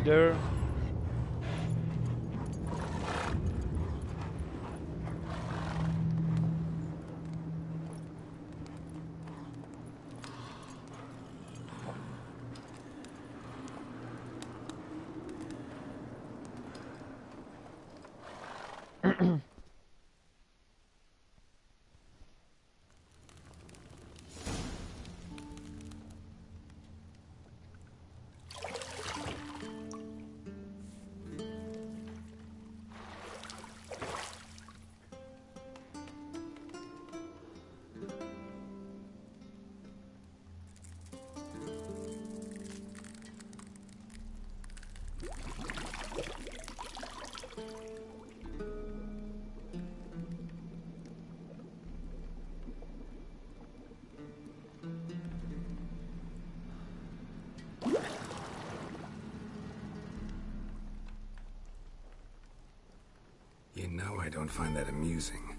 there. You know I don't find that amusing.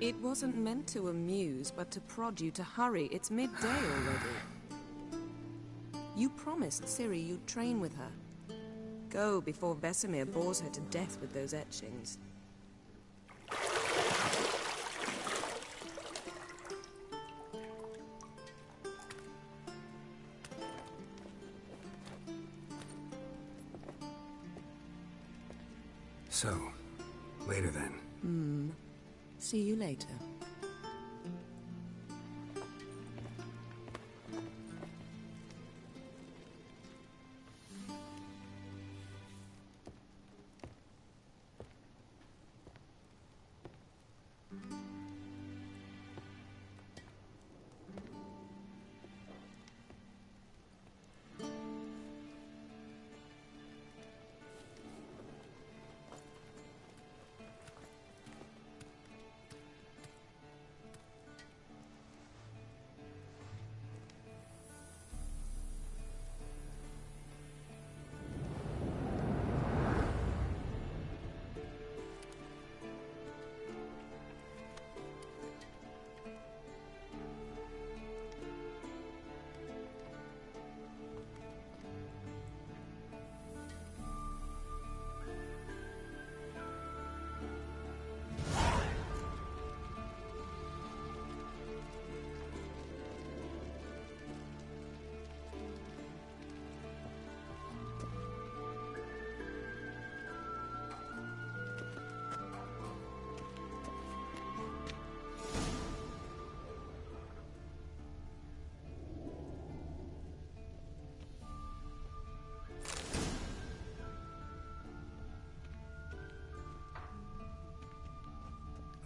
It wasn't meant to amuse, but to prod you to hurry. It's midday already. You promised Ciri you'd train with her. Go before Vesemir bores her to death with those etchings. So, later then. See you later.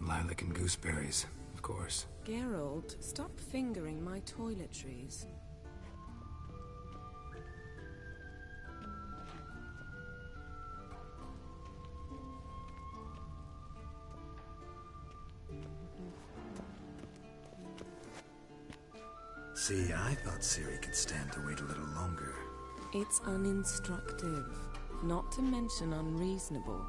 Lilac and gooseberries, of course. Geralt, stop fingering my toiletries. See, I thought Ciri could stand to wait a little longer. It's uninstructive, not to mention unreasonable.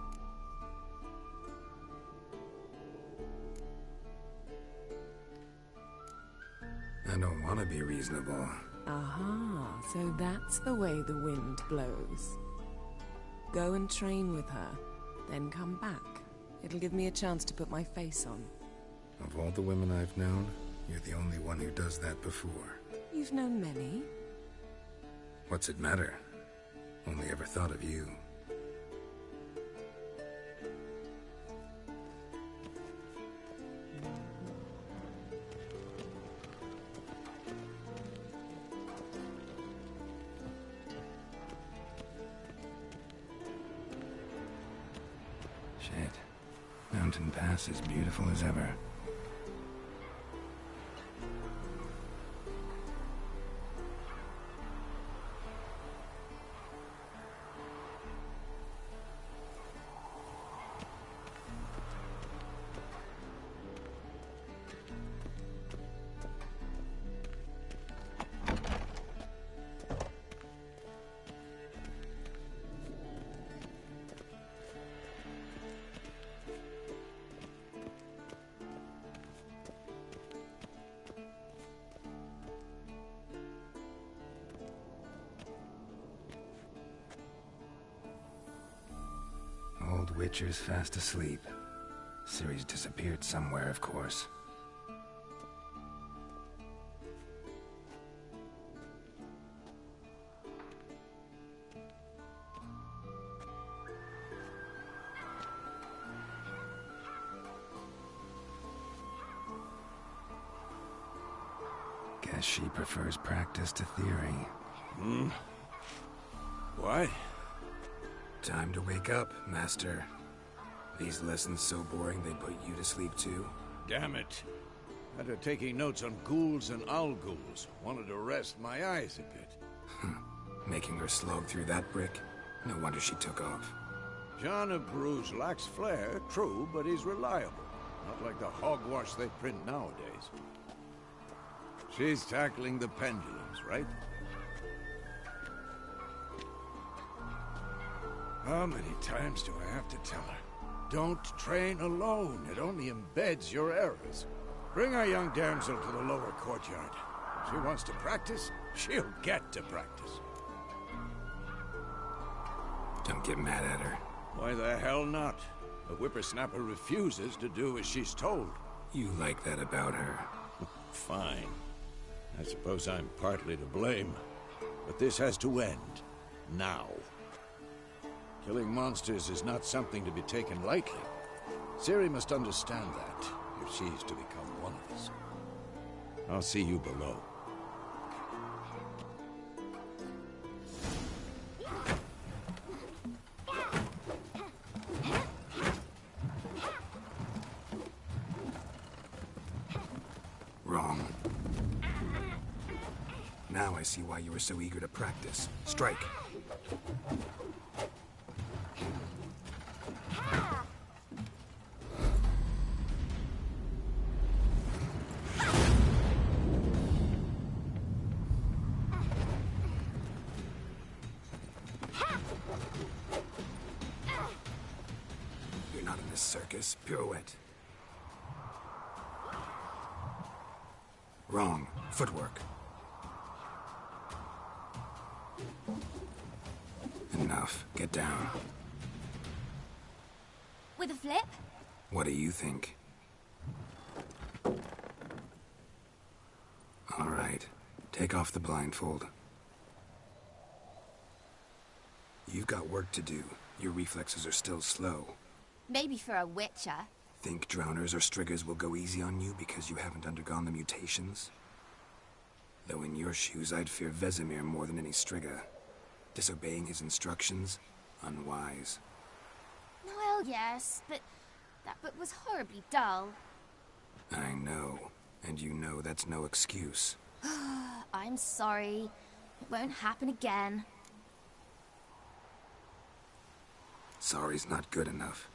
I don't want to be reasonable. Aha, so that's the way the wind blows. Go and train with her, then come back. It'll give me a chance to put my face on. Of all the women I've known, you're the only one who does that before. You've known many. What's it matter? Only ever thought of you. Shit. Mountain Pass is beautiful as ever. Witcher's fast asleep. Ciri's disappeared somewhere, of course. Guess she prefers practice to theory. What? Time to wake up, Master. These lessons so boring they put you to sleep too? Damn it. After taking notes on ghouls and owl-ghouls, wanted to rest my eyes a bit. Making her slog through that brick? No wonder she took off. John of Bruges lacks flair, true, but he's reliable. Not like the hogwash they print nowadays. She's tackling the pendulums, right? How many times do I have to tell her? Don't train alone. It only embeds your errors. Bring our young damsel to the lower courtyard. If she wants to practice, she'll get to practice. Don't get mad at her. Why the hell not? The whippersnapper refuses to do as she's told. You like that about her. Fine. I suppose I'm partly to blame. But this has to end. Now. Killing monsters is not something to be taken lightly. Ciri must understand that, if she's to become one of us. I'll see you below. Wrong. Now I see why you were so eager to practice. Strike. You're not in this circus. Pirouette. Wrong. Footwork. Enough. Get down. With a flip? What do you think? All right. Take off the blindfold. You've got work to do. Your reflexes are still slow. Maybe for a witcher. Think drowners or striggers will go easy on you because you haven't undergone the mutations? Though in your shoes, I'd fear Vesemir more than any strigger. Disobeying his instructions? Unwise. Well, yes, but that book was horribly dull. I know. And you know that's no excuse. I'm sorry. It won't happen again. Sorry's not good enough.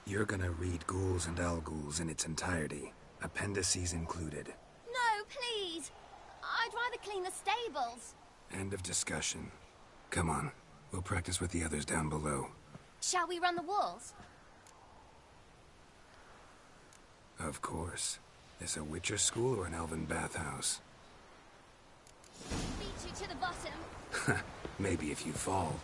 You're gonna read Ghouls and Owl-Ghouls in its entirety, appendices included. No, please! I'd rather clean the stables. End of discussion. Come on, we'll practice with the others down below. Shall we run the walls? Of course. This a Witcher school or an elven bathhouse? Beat you to the bottom. Maybe if you fall.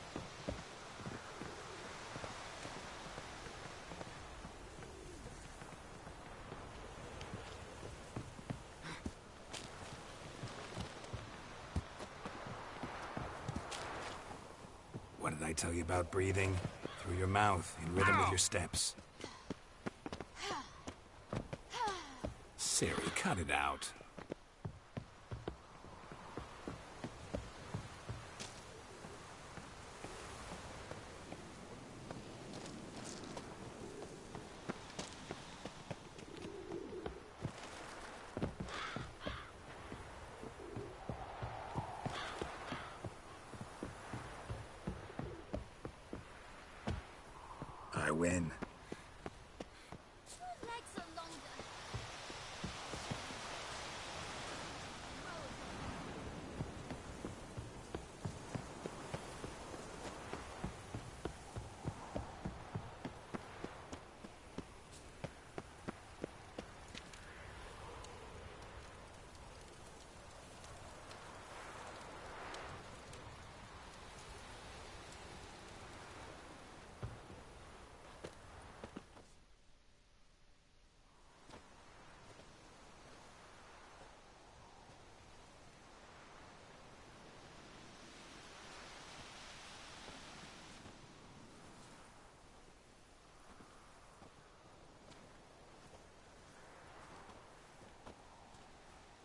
What did I tell you about breathing? Through your mouth, in rhythm with your steps. Ciri, cut it out. I win. Legs are longer.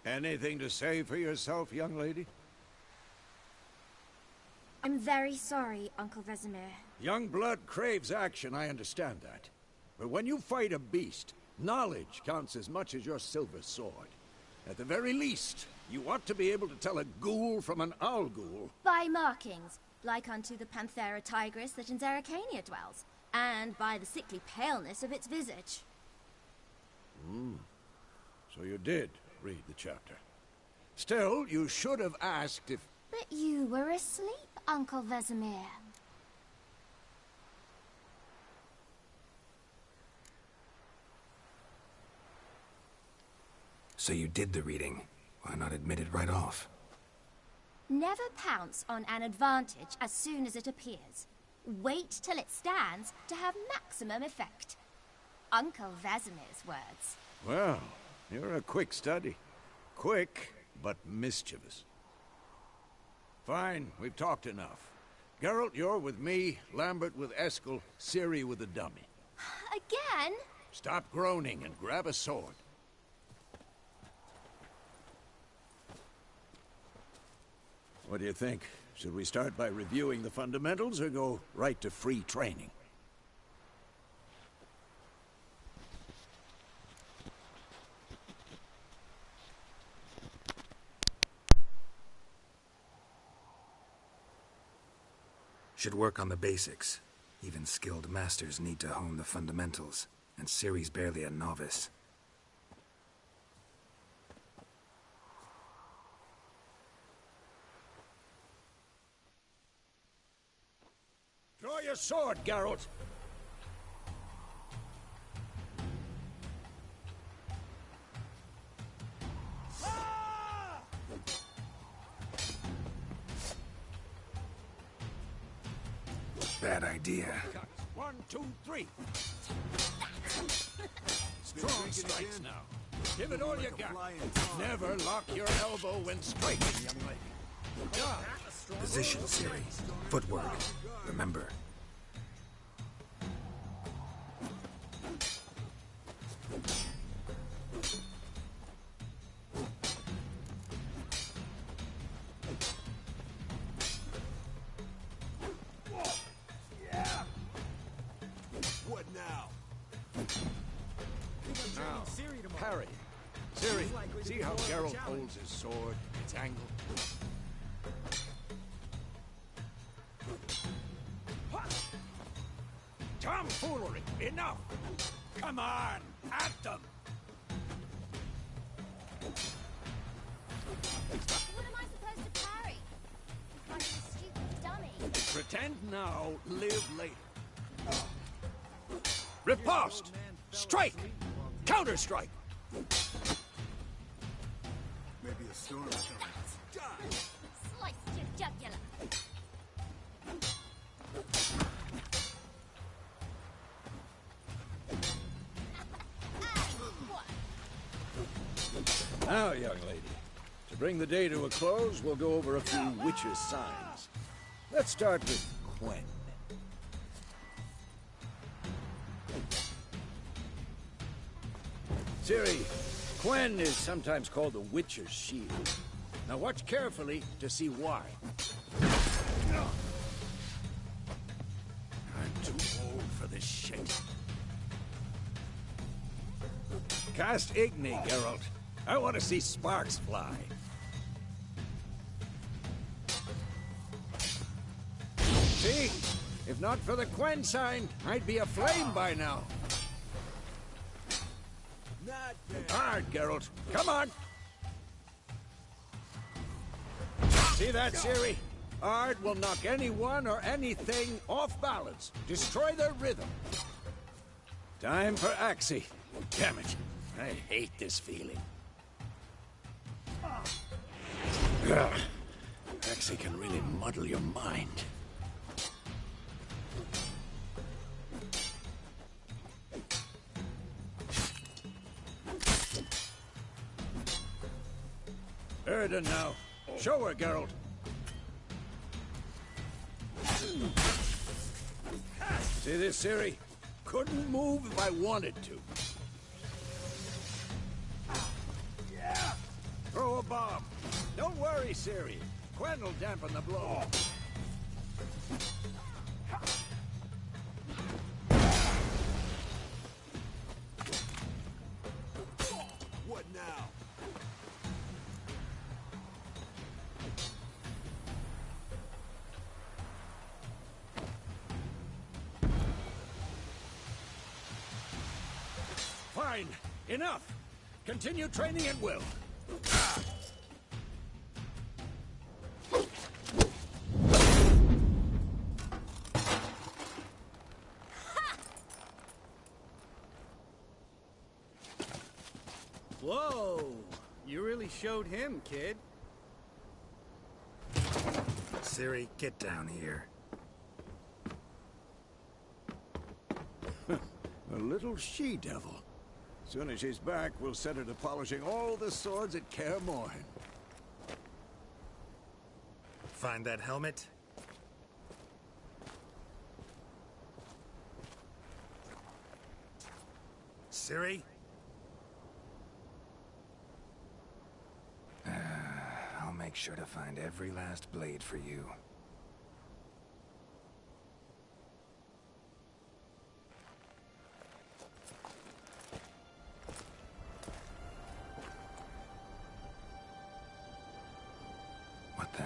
Anything to say for yourself, young lady? I'm very sorry, Uncle Vesemir. Young blood craves action, I understand that. But when you fight a beast, knowledge counts as much as your silver sword. At the very least, you ought to be able to tell a ghoul from an owl ghoul. By markings, like unto the Panthera tigris that in Zerrikania dwells, and by the sickly paleness of its visage. So you did read the chapter. Still, you should have asked if... But you were asleep, Uncle Vesemir. So you did the reading. Why not admit it right off? Never pounce on an advantage as soon as it appears. Wait till it stands to have maximum effect. Uncle Vesemir's words. Well, you're a quick study. Quick, but mischievous. Fine, we've talked enough. Geralt, you're with me, Lambert with Eskel, Ciri with the dummy. Again? Stop groaning and grab a sword. What do you think? Should we start by reviewing the fundamentals or go right to free training? Should work on the basics. Even skilled masters need to hone the fundamentals, and Ciri's barely a novice. Draw your sword, Geralt! Bad idea. 1, 2, 3. Strong strikes now. Give it all you got. Never lock your elbow when striking, young lady. Dodge. Position, Ciri. Footwork. Remember. What now? Now, parry. Ciri, see how Geralt holds his sword, its angle? Tomfoolery! Enough! Come on! At them! What am I supposed to parry? Like a stupid dummy. Pretend now, live later. Riposte! Strike! Counter-strike! Maybe a storm coming. Sliced your jugular. Now, young lady, to bring the day to a close, we'll go over a few witches' signs. Let's start with Quen. Ciri, Quen is sometimes called the Witcher's Shield. Now watch carefully to see why. I'm too old for this shit. Cast Igni, Geralt. I want to see sparks fly. See? If not for the Quen sign, I'd be aflame by now. Not bad. Hard, Geralt. Come on! See that, Ciri? Ard will knock anyone or anything off balance. Destroy their rhythm. Time for Axii. Damn it. I hate this feeling. Ugh. Axii can really muddle your mind. Erden now. Show her, Geralt. See this, Ciri? Couldn't move if I wanted to. Throw Hurry, Ciri. Quen will dampen the blow. What now? Fine. Enough. Continue training at will. Whoa! You really showed him, kid. Ciri, get down here. A little she-devil. Soon as she's back, we'll set her to polishing all the swords at Kaer Morhen. Find that helmet? Ciri? I'll make sure to find every last blade for you. What the?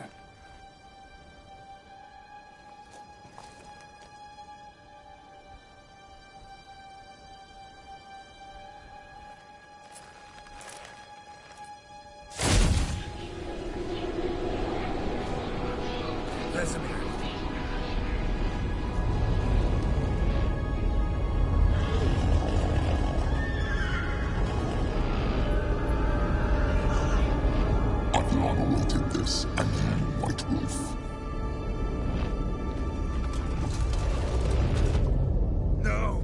Vesemir. I've long awaited this, and you, White Wolf. No!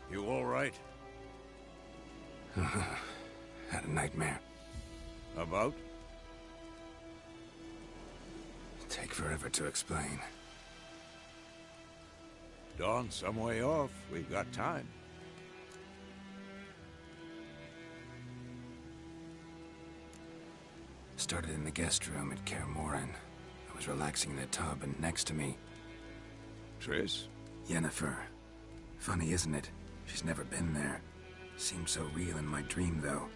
You all right? Had a nightmare. About? Take forever to explain. Dawn's some way off. We've got time. Started in the guest room at Kaer Morhen. I was relaxing in a tub, and next to me, Triss? Yennefer. Funny, isn't it? She's never been there. Seemed so real in my dream, though.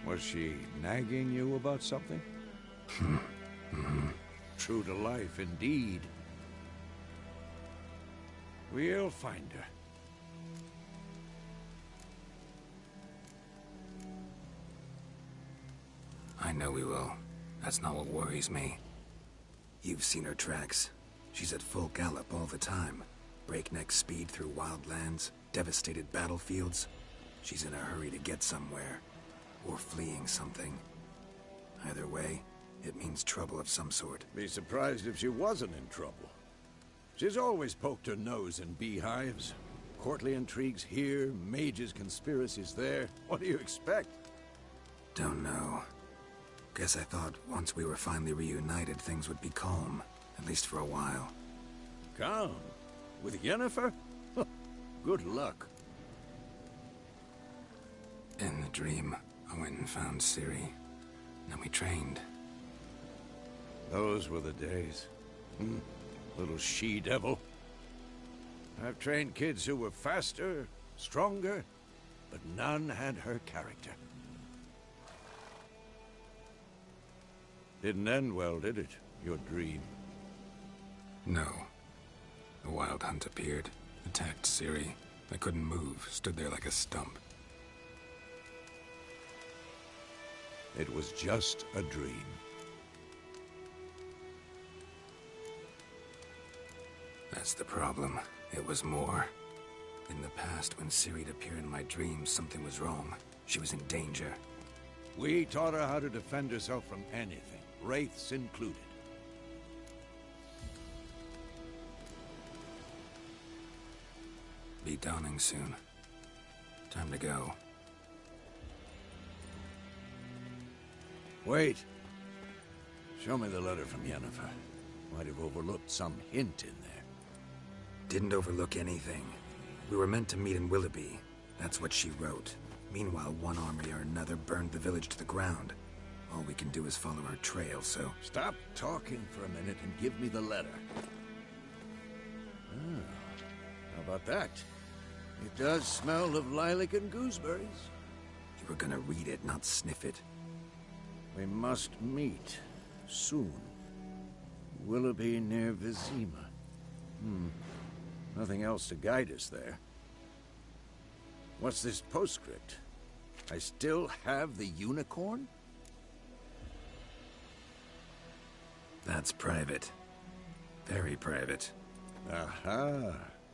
Was she nagging you about something? True to life, indeed. We'll find her. I know we will. That's not what worries me. You've seen her tracks. She's at full gallop all the time. Breakneck speed through wild lands, devastated battlefields. She's in a hurry to get somewhere. Or fleeing something. Either way, it means trouble of some sort. Be surprised if she wasn't in trouble. She's always poked her nose in beehives. Courtly intrigues here, mages' conspiracies there. What do you expect? Don't know. Guess I thought once we were finally reunited, things would be calm. At least for a while. Calm? With Yennefer? Good luck. In the dream, I went and found Ciri. Then we trained. Those were the days. Little she-devil. I've trained kids who were faster, stronger, but none had her character. Didn't end well, did it? Your dream? No. The Wild Hunt appeared, attacked Ciri. I couldn't move, stood there like a stump. It was just a dream. That's the problem. It was more. In the past, when Ciri'd appear in my dreams, something was wrong. She was in danger. We taught her how to defend herself from anything, wraiths included. Be dawning soon. Time to go. Wait. Show me the letter from Yennefer. Might have overlooked some hint in there. Didn't overlook anything. We were meant to meet in Willoughby. That's what she wrote. Meanwhile, one army or another burned the village to the ground. All we can do is follow her trail, so... Stop talking for a minute and give me the letter. Ah, how about that? It does smell of lilac and gooseberries. You were gonna read it, not sniff it. We must meet. Soon. Willoughby near Vizima. Nothing else to guide us there. What's this postscript? I still have the unicorn? That's private. Very private. Aha.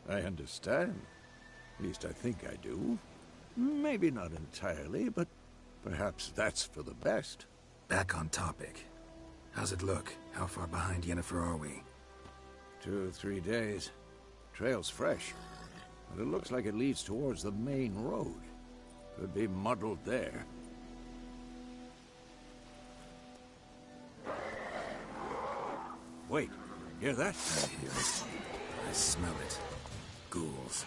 I understand. At least I think I do. Maybe not entirely, but perhaps that's for the best. Back on topic. How's it look? How far behind Yennefer are we? 2 or 3 days. Trail's fresh, but it looks like it leads towards the main road. Could be muddled there. Wait, hear that? I hear it. I smell it. Ghouls.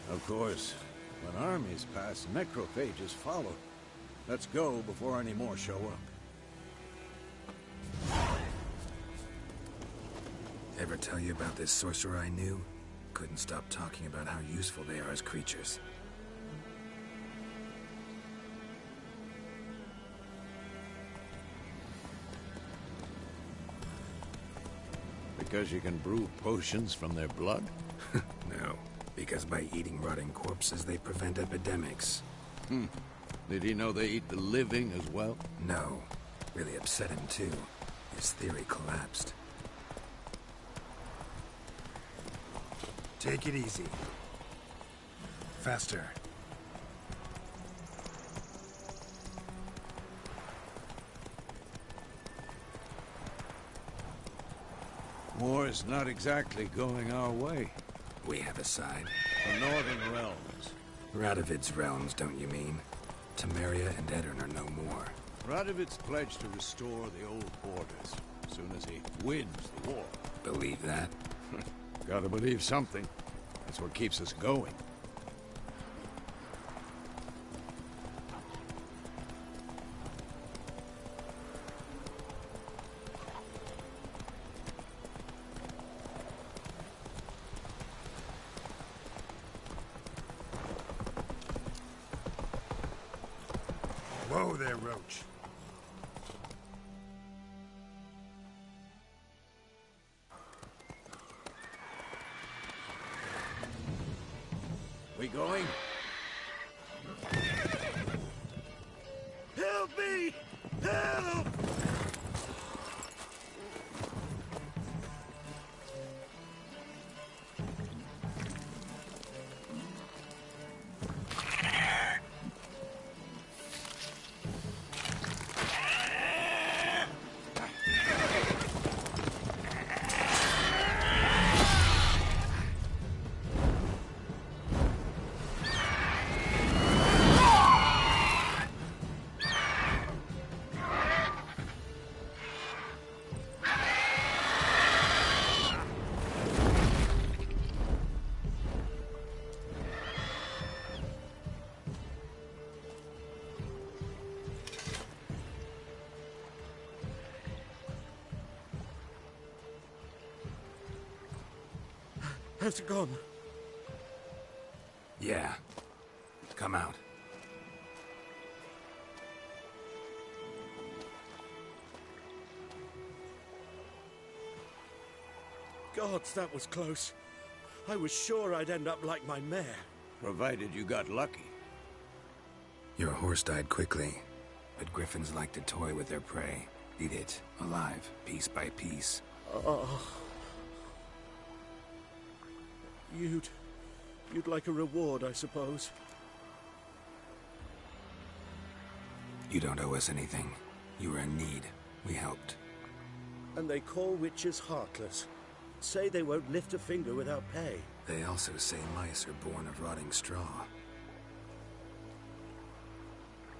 Of course, when armies pass, necrophages follow. Let's go before any more show up. Ever tell you about this sorcerer I knew? Couldn't stop talking about how useful they are as creatures. Because you can brew potions from their blood? No, because by eating rotting corpses, they prevent epidemics. Did he know they eat the living as well? No. Really upset him, too. His theory collapsed. Take it easy. Faster. War is not exactly going our way. We have a side. The Northern Realms. Radovid's realms, don't you mean? Temeria and Edirn are no more. Radovid's pledged to restore the old borders as soon as he wins the war. Believe that? Gotta believe something. That's what keeps us going. Whoa there, Roach. We going? Help me! Help! How's it gone? Yeah. Come out. Gods, that was close. I was sure I'd end up like my mare. Provided you got lucky. Your horse died quickly, but griffins like to toy with their prey. Eat it, alive, piece by piece. You'd like a reward, I suppose. You don't owe us anything. You were in need. We helped. And they call witches heartless. Say they won't lift a finger without pay. They also say mice are born of rotting straw.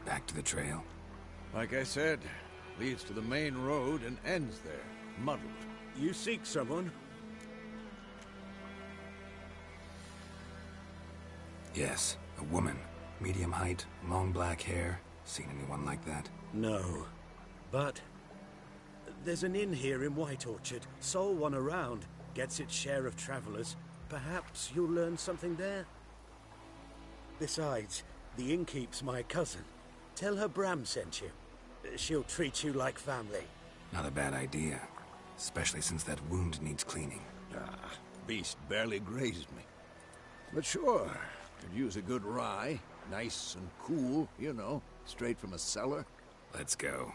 Back to the trail. Like I said, leads to the main road and ends there, muddled. You seek someone? Yes, a woman. Medium height, long black hair. Seen anyone like that? No. But there's an inn here in White Orchard. Sole one around. Gets its share of travelers. Perhaps you'll learn something there? Besides, the innkeep's my cousin. Tell her Bram sent you. She'll treat you like family. Not a bad idea. Especially since that wound needs cleaning. Beast barely grazed me. But sure, could use a good rye. Nice and cool, you know, straight from a cellar. Let's go.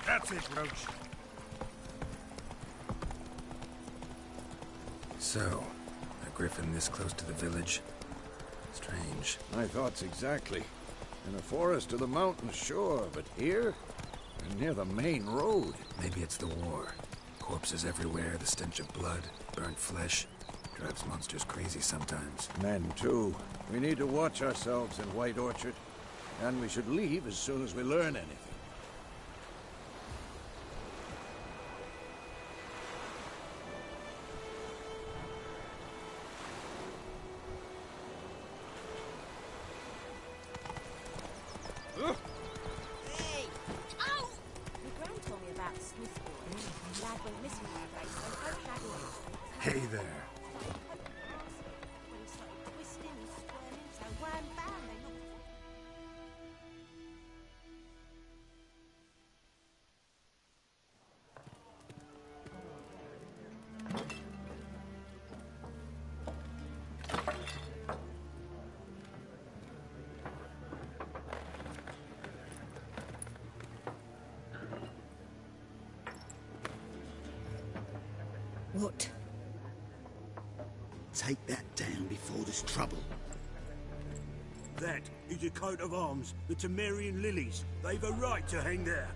That's it, Roach. So, a griffin this close to the village? Strange. My thoughts exactly. In a forest or the mountains, sure, but here? And near the main road. Maybe it's the war. Corpses everywhere, the stench of blood, burnt flesh. Drives monsters crazy sometimes. Men, too. We need to watch ourselves in White Orchard. And we should leave as soon as we learn anything. Hey there. What? Take that down before there's trouble. That is a coat of arms, the Temerian lilies. They've a right to hang there.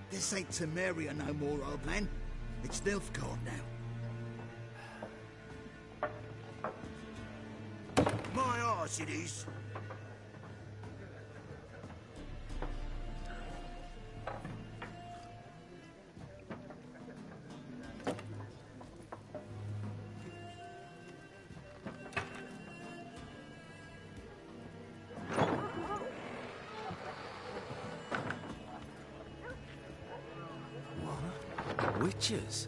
This ain't Temeria no more, old man. It's Nilfgaard now. My arse it is. Witches?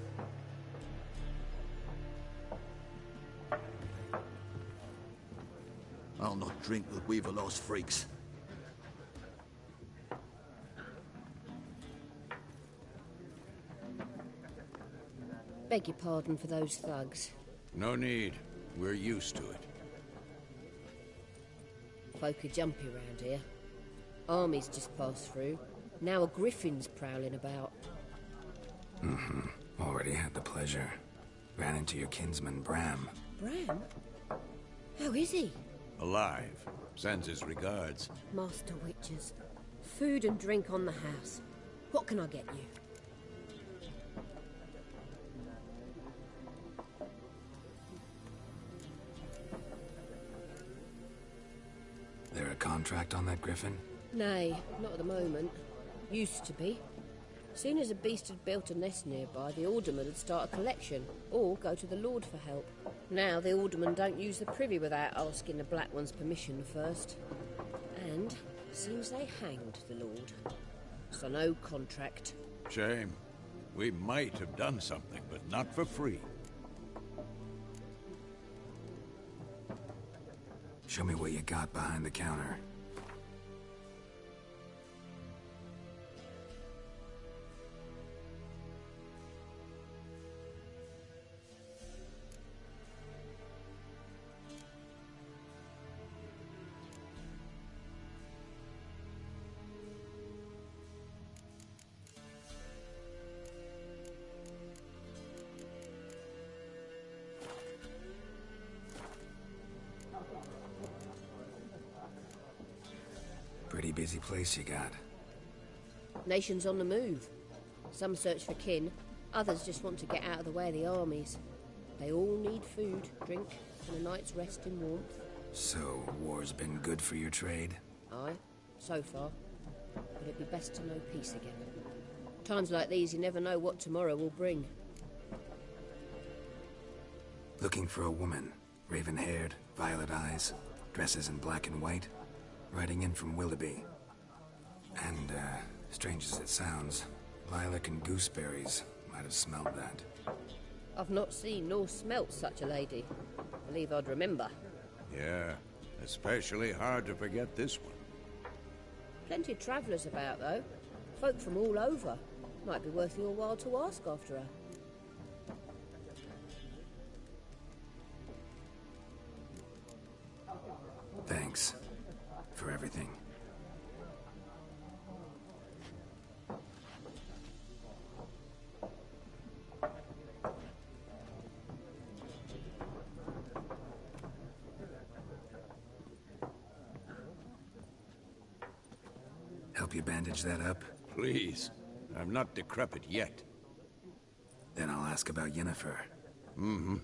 I'll not drink with Weaverlost freaks. Beg your pardon for those thugs. No need. We're used to it. Folk are jumpy round here. Armies just passed through. Now a griffin's prowling about. Already had the pleasure. Ran into your kinsman, Bram. Bram? How is he? Alive. Sends his regards. Master Witches. Food and drink on the house. What can I get you? There a contract on that griffin? Nay, not at the moment. Used to be. Soon as a beast had built a nest nearby, the alderman would start a collection, or go to the Lord for help. Now the aldermen don't use the privy without asking the Black One's permission first. And seems they hanged the Lord. So no contract. Shame. We might have done something, but not for free. Show me what you got behind the counter. Pretty busy place you got. Nations on the move. Some search for kin, others just want to get out of the way of the armies. They all need food, drink, and a night's rest in warmth. So, war's been good for your trade? Aye, so far. But it'd be best to know peace again. Times like these, you never know what tomorrow will bring. Looking for a woman. Raven-haired, violet eyes, dresses in black and white. Riding in from Willoughby. And, strange as it sounds, lilac and gooseberries might have smelled that. I've not seen nor smelt such a lady. Believe I'd remember. Yeah, especially hard to forget this one. Plenty of travellers about, though. Folk from all over. Might be worth your while to ask after her. Thanks. For everything. Help you bandage that up? Please. I'm not decrepit yet. Then I'll ask about Yennefer. Mm-hmm.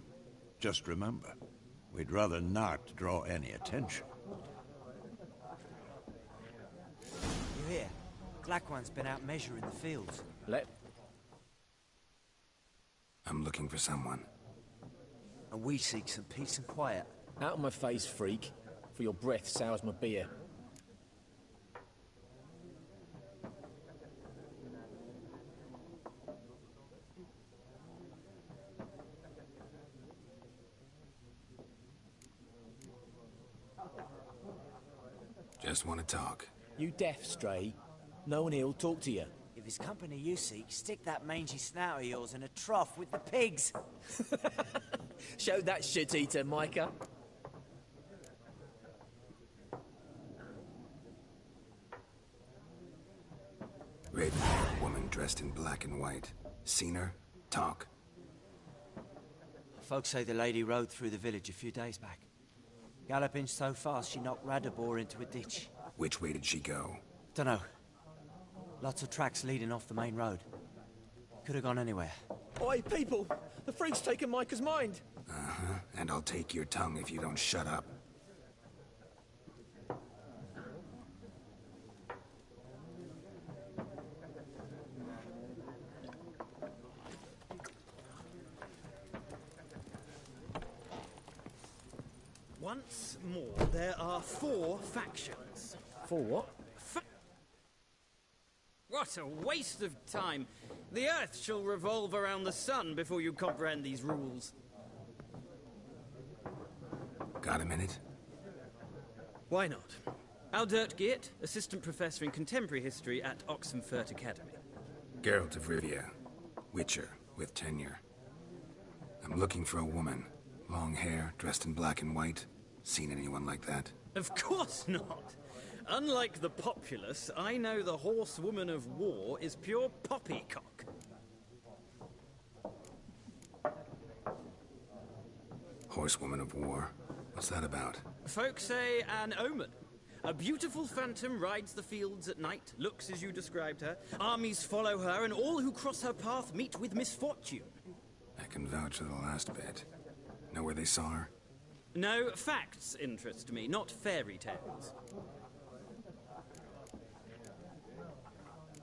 Just remember, we'd rather not draw any attention. You hear? Black One's been out measuring the fields. I'm looking for someone. And we seek some peace and quiet. Out of my face, freak. For your breath sours my beer. Just want to talk. You deaf, Stray? No one here'll talk to you. If it's company you seek, stick that mangy snout of yours in a trough with the pigs. Show that shit-eater, Micah. Raven-haired woman dressed in black and white. Seen her? Talk. Folks say the lady rode through the village a few days back. Galloping so fast she knocked Radabor into a ditch. Which way did she go? Dunno. Lots of tracks leading off the main road. Could have gone anywhere. Oi, people! The freak's taken Micah's mind! Uh-huh. And I'll take your tongue if you don't shut up. Once more, there are 4 factions. 4 what? What a waste of time! The Earth shall revolve around the sun before you comprehend these rules. Got a minute? Why not? Aldert Geert, Assistant Professor in Contemporary History at Oxenfurt Academy. Geralt of Rivia. Witcher, with tenure. I'm looking for a woman. Long hair, dressed in black and white. Seen anyone like that? Of course not! Unlike the populace, I know the horsewoman of war is pure poppycock. Horsewoman of war? What's that about? Folk say an omen. A beautiful phantom rides the fields at night, looks as you described her. Armies follow her, and all who cross her path meet with misfortune. I can vouch for the last bit. Know where they saw her? No, facts interest me, not fairy tales.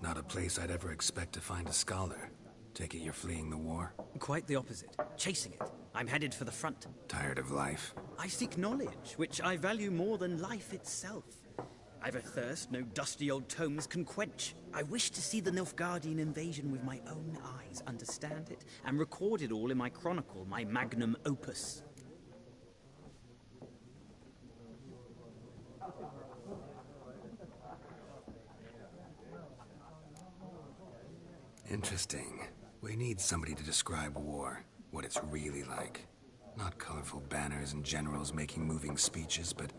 Not a place I'd ever expect to find a scholar. Take it you're fleeing the war? Quite the opposite. Chasing it. I'm headed for the front. Tired of life? I seek knowledge, which I value more than life itself. I've a thirst no dusty old tomes can quench. I wish to see the Nilfgaardian invasion with my own eyes, understand it, and record it all in my chronicle, my magnum opus. Interesting. We need somebody to describe war, what it's really like. Not colorful banners and generals making moving speeches, but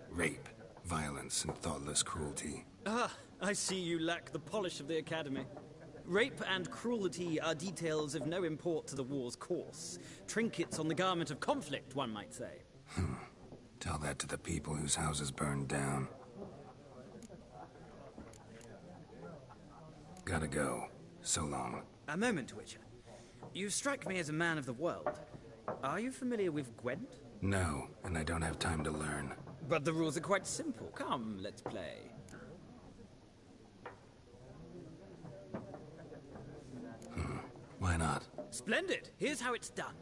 rape, violence, and thoughtless cruelty. Ah, I see you lack the polish of the Academy. Rape and cruelty are details of no import to the war's course. Trinkets on the garment of conflict, one might say. Tell that to the people whose houses burned down. Gotta go. So long. A moment, Witcher. You strike me as a man of the world. Are you familiar with Gwent? No, and I don't have time to learn. But the rules are quite simple. Come, let's play. Why not? Splendid! Here's how it's done.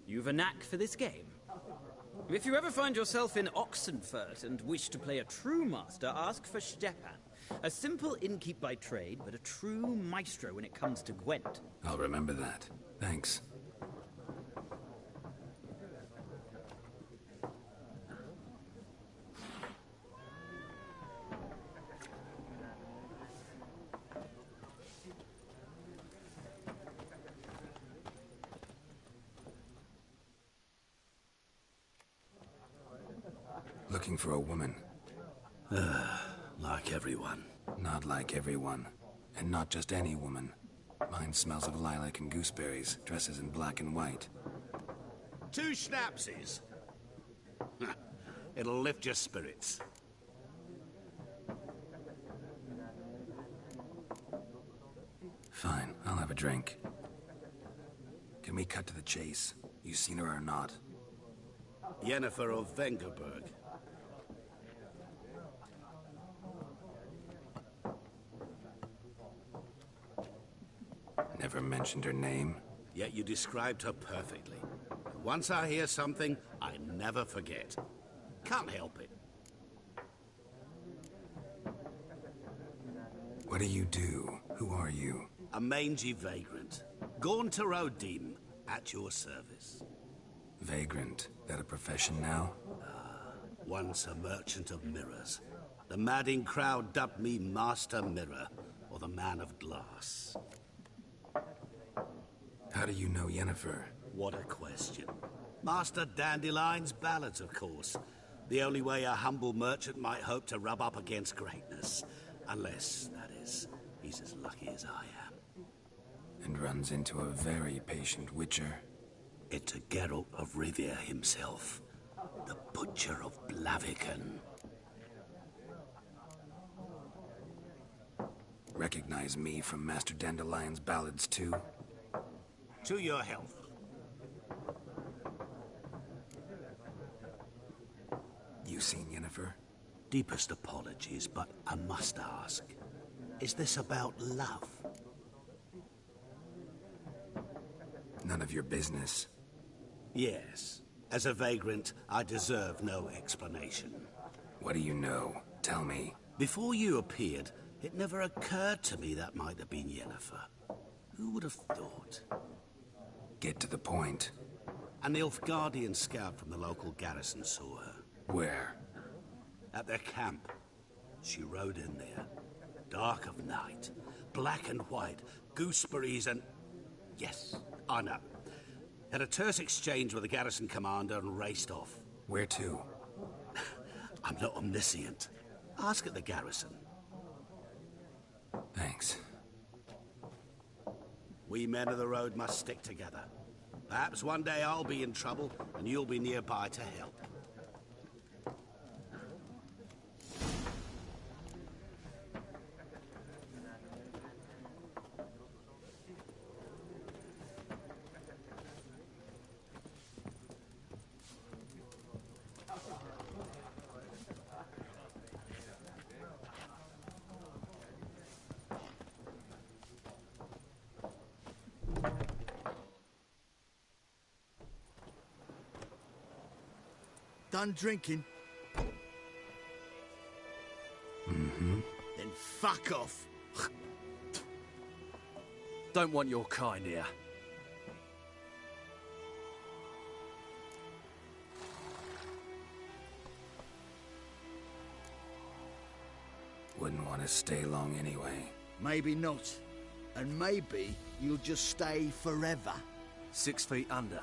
You've a knack for this game. If you ever find yourself in Oxenfurt and wish to play a true master, ask for Stepan. A simple innkeep by trade, but a true maestro when it comes to Gwent. I'll remember that. Thanks. Looking for a woman. Like everyone. Not like everyone. And not just any woman. Mine smells of lilac and gooseberries, dresses in black and white. 2 schnapsies. It'll lift your spirits. Fine, I'll have a drink. Can we cut to the chase? You seen her or not? Yennefer of Vengerberg. Never mentioned her name. Yet you described her perfectly. Once I hear something, I never forget. Can't help it. What do you do? Who are you? A mangy vagrant. Gaunter O'Dim, at your service. Vagrant? That a profession now? Once a merchant of mirrors. The madding crowd dubbed me Master Mirror, or the Man of Glass. How do you know Yennefer? What a question. Master Dandelion's ballads, of course. The only way a humble merchant might hope to rub up against greatness. Unless, that is, he's as lucky as I am. And runs into a very patient witcher. It's a Geralt of Rivia himself. The Butcher of Blaviken. Recognize me from Master Dandelion's ballads, too? To your health. You seen Yennefer? Deepest apologies, but I must ask. Is this about love? None of your business. Yes. As a vagrant, I deserve no explanation. What do you know? Tell me. Before you appeared, it never occurred to me that might have been Yennefer. Who would have thought? Get to the point. An Nilfgaardian scout from the local garrison saw her. Where? At their camp. She rode in there. Dark of night. Black and white. Gooseberries and... Yes, I know. Had a terse exchange with the garrison commander and raced off. Where to? I'm not omniscient. Ask at the garrison. Thanks. We men of the road must stick together. Perhaps one day I'll be in trouble, and you'll be nearby to help. Done drinking? Mm-hmm. Then fuck off. Don't want your kind here. Wouldn't want to stay long anyway. Maybe not. And maybe you'll just stay forever. 6 feet under.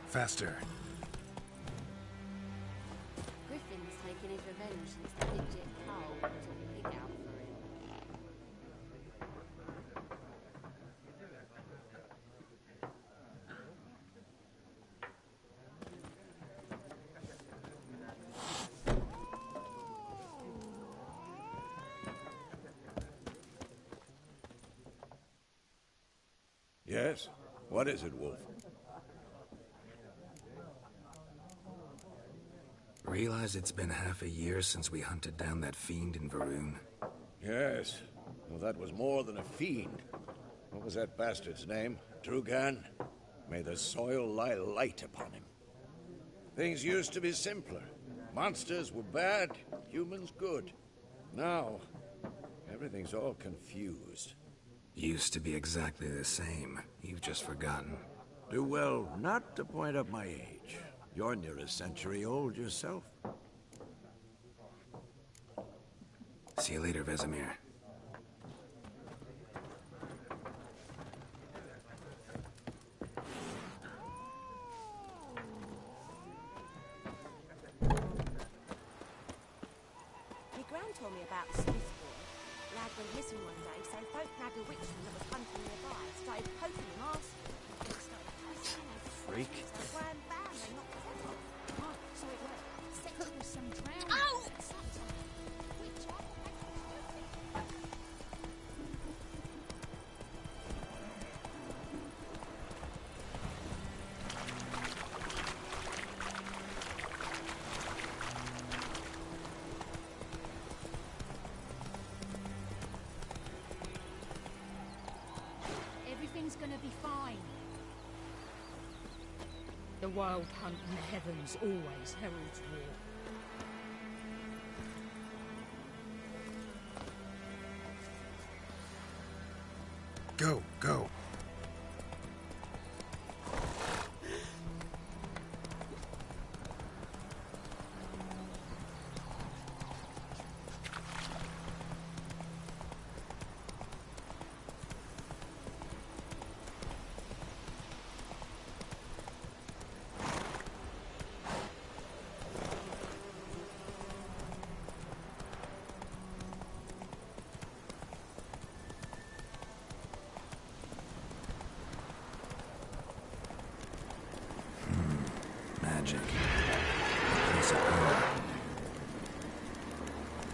Faster. since the idiot Carl put a pig out for him. Yes? What is it, Wolf? Realize it's been half a year since we hunted down that fiend in Varun? Yes. Well, that was more than a fiend. What was that bastard's name? Drugan? May the soil lie light upon him. Things used to be simpler. Monsters were bad, humans good. Now, everything's all confused. Used to be exactly the same. You've just forgotten. Do well not to point up my age. You're near a century old yourself. See you later, Vesemir. My gran told me about the Smith boy. Lad went missing one day, so folk nabbed a witchman that was hunting nearby. Started poking him, asking. Started twisting his Freak. The grand bam, they knocked his head off. Oh, so it went. Sex was some drowning. Ow! Everything's gonna be fine. The wild hunt in the heavens always heralds war. Go, go. Magic. Piece of power.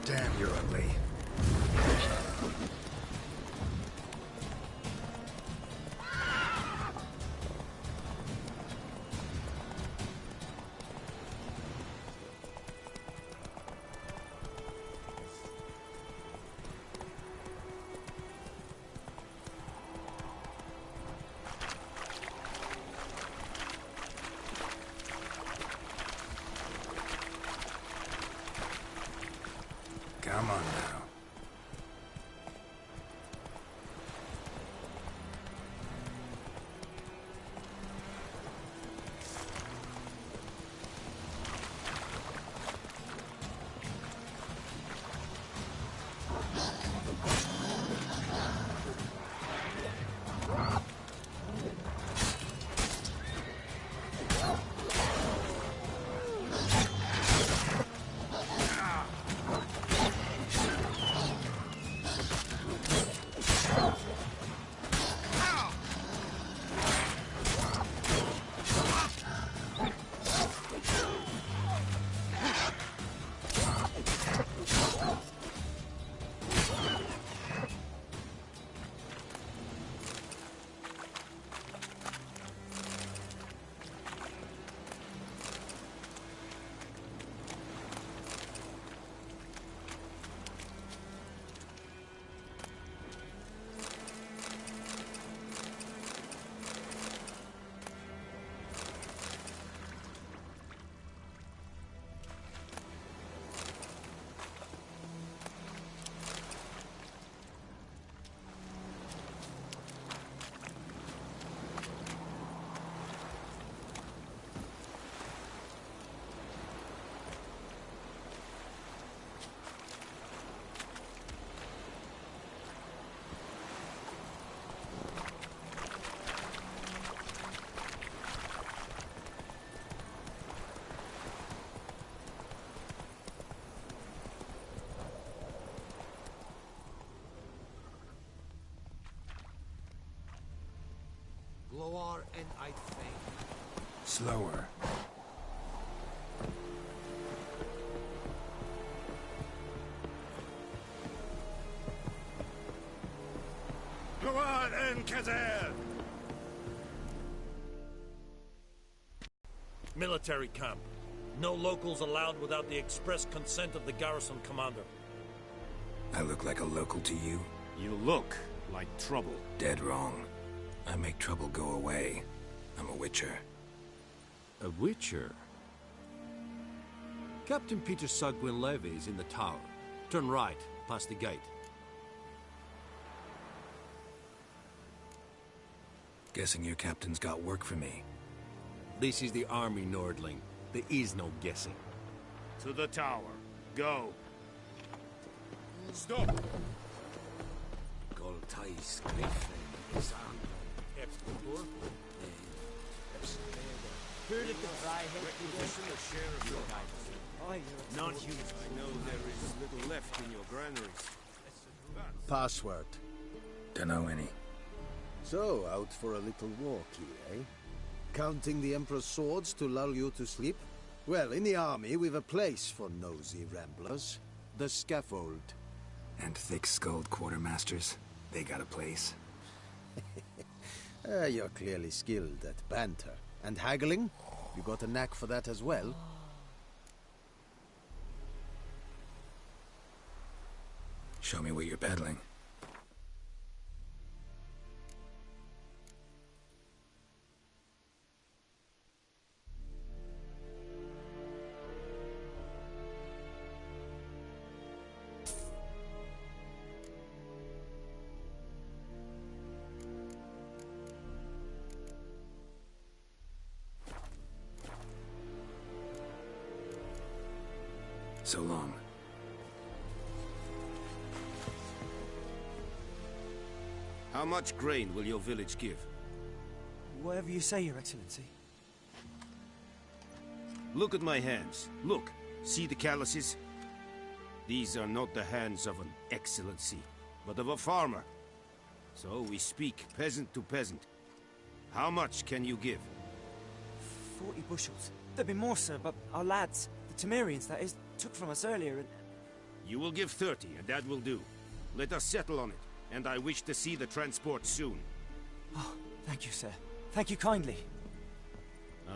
Damn, you're ugly. Come on now. Lower and I'd faint. Slower. Go on, Enkazer! Military camp. No locals allowed without the express consent of the garrison commander. I look like a local to you? You look like trouble. Dead wrong. I make trouble go away. I'm a witcher. A witcher? Captain Peter Sugwin Levy is in the tower. Turn right, past the gate. Guessing your captain's got work for me. This is the army, Nordling. There is no guessing. To the tower. Go. Stop! Goltais Griffin, Not you. I know there is little left in your granaries. Password. Dunno any. So, out for a little walk here, eh? Counting the Emperor's swords to lull you to sleep? Well, in the army, we've a place for nosy ramblers. The scaffold. And thick-skulled quartermasters? They got a place? You're clearly skilled at banter. And haggling? You got a knack for that as well? Show me what you're peddling. So long. How much grain will your village give? Whatever you say, Your Excellency. Look at my hands. Look. See the calluses? These are not the hands of an excellency, but of a farmer. So we speak peasant to peasant. How much can you give? 40 bushels. There'd be more, sir, but our lads, the Temerians, that is, took from us earlier and... You will give 30, and that will do. Let us settle on it, and I wish to see the transport soon. Oh, thank you, sir. Thank you kindly.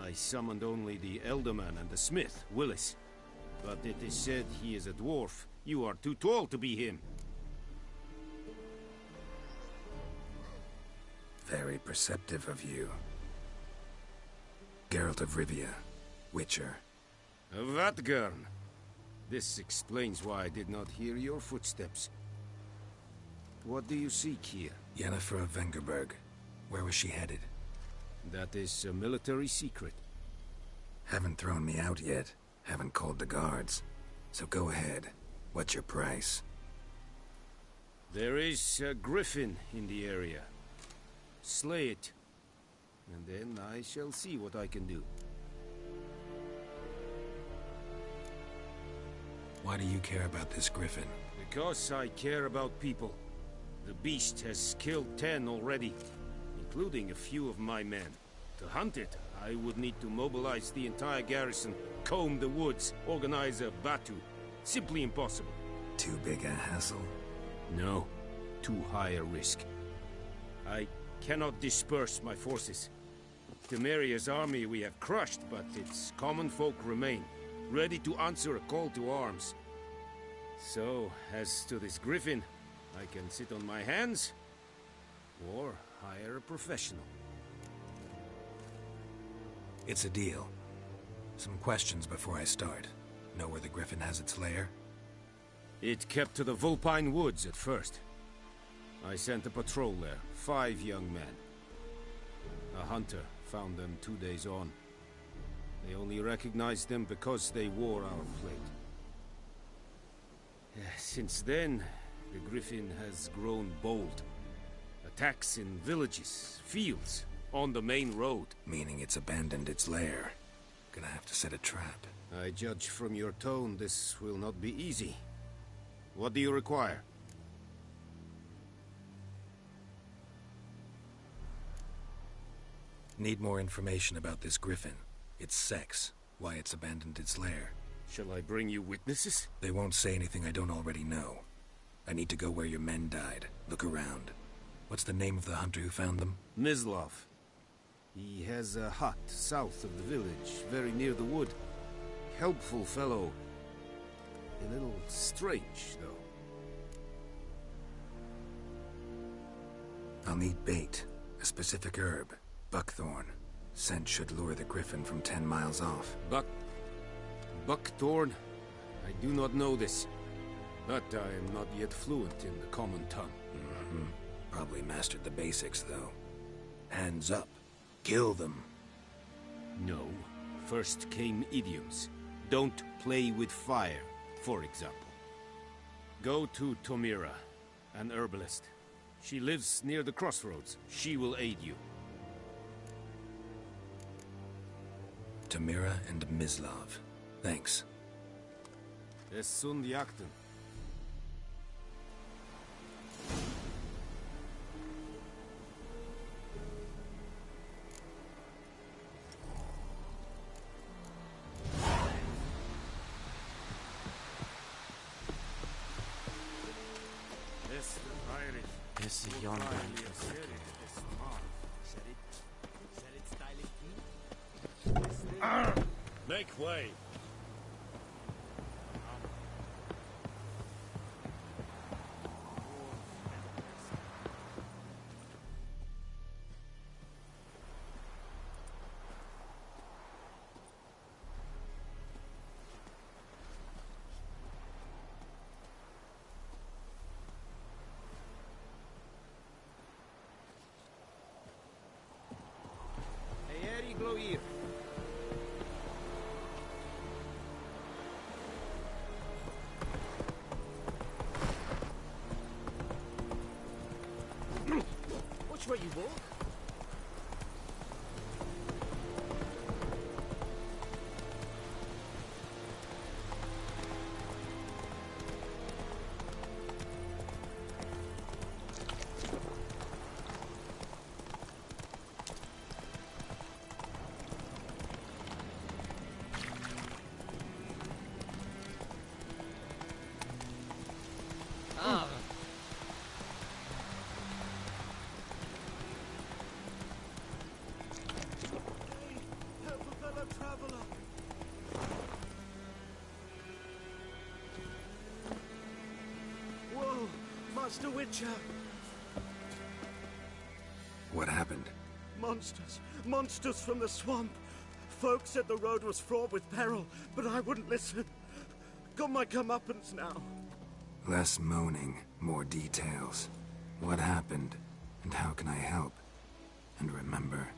I summoned only the Elderman and the smith, Willis. But it is said he is a dwarf. You are too tall to be him. Very perceptive of you. Geralt of Rivia, Witcher. Vatgern. This explains why I did not hear your footsteps. What do you seek here? Yennefer of Vengerberg. Where was she headed? That is a military secret. Haven't thrown me out yet. Haven't called the guards. So go ahead. What's your price? There is a griffin in the area. Slay it. And then I shall see what I can do. Why do you care about this griffin? Because I care about people. The beast has killed 10 already, including a few of my men. To hunt it, I would need to mobilize the entire garrison, comb the woods, organize a batu. Simply impossible. Too big a hassle? No. Too high a risk. I cannot disperse my forces. Temeria's army we have crushed, but its common folk remain, ready to answer a call to arms. So, as to this griffin, I can sit on my hands, or hire a professional. It's a deal. Some questions before I start. Know where the griffin has its lair? It kept to the Vulpine Woods at first. I sent a patrol there, 5 young men. A hunter found them 2 days on. They only recognized them because they wore our plate. Since then, the griffin has grown bold. Attacks in villages, fields, on the main road. Meaning it's abandoned its lair. Gonna have to set a trap. I judge from your tone this will not be easy. What do you require? Need more information about this griffin. Its sex, why it's abandoned its lair. Shall I bring you witnesses? They won't say anything I don't already know. I need to go where your men died. Look around. What's the name of the hunter who found them? Mislav. He has a hut south of the village, very near the wood. Helpful fellow. A little strange, though. I'll need bait. A specific herb. Buckthorn. Scent should lure the griffin from 10 miles off. Buckthorn? I do not know this. But I am not yet fluent in the common tongue. Probably mastered the basics, though. Hands up. Kill them. No. First came idioms. Don't play with fire, for example. Go to Tomira, an herbalist. She lives near the crossroads. She will aid you. Tomira and Mislav. Thanks. Es sunt jakten. This is yonder. Make way. Gloir. Which way you walk? Master Witcher! What happened? Monsters! Monsters from the swamp! Folk said the road was fraught with peril, but I wouldn't listen. Got my comeuppance now. Less moaning, more details. What happened, and how can I help? And remember,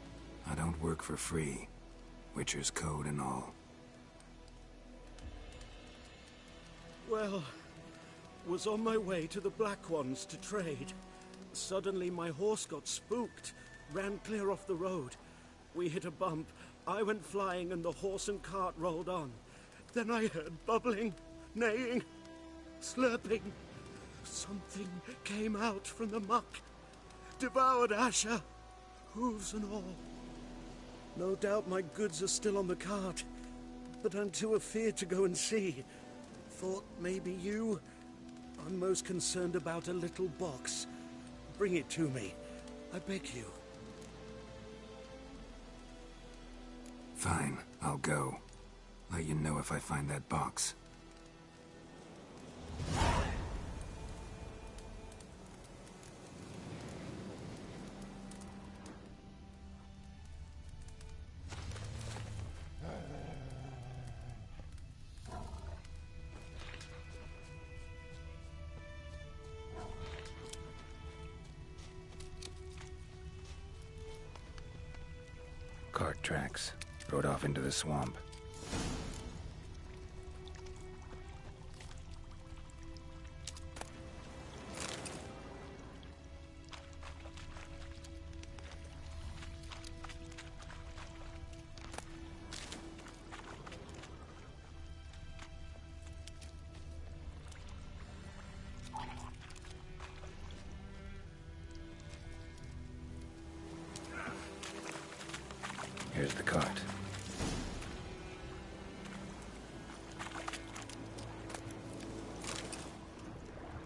I don't work for free. Witcher's code and all. Well, was on my way to the Black Ones to trade. Suddenly my horse got spooked, ran clear off the road. We hit a bump, I went flying and the horse and cart rolled on. Then I heard bubbling, neighing, slurping. Something came out from the muck, devoured Asher, hooves and all. No doubt my goods are still on the cart, but I'm too afeard to go and see. Thought maybe you... I'm most concerned about a little box. Bring it to me. I beg you. Fine, I'll go. Let you know if I find that box. Cart tracks. Rode off into the swamp. Here's the cart.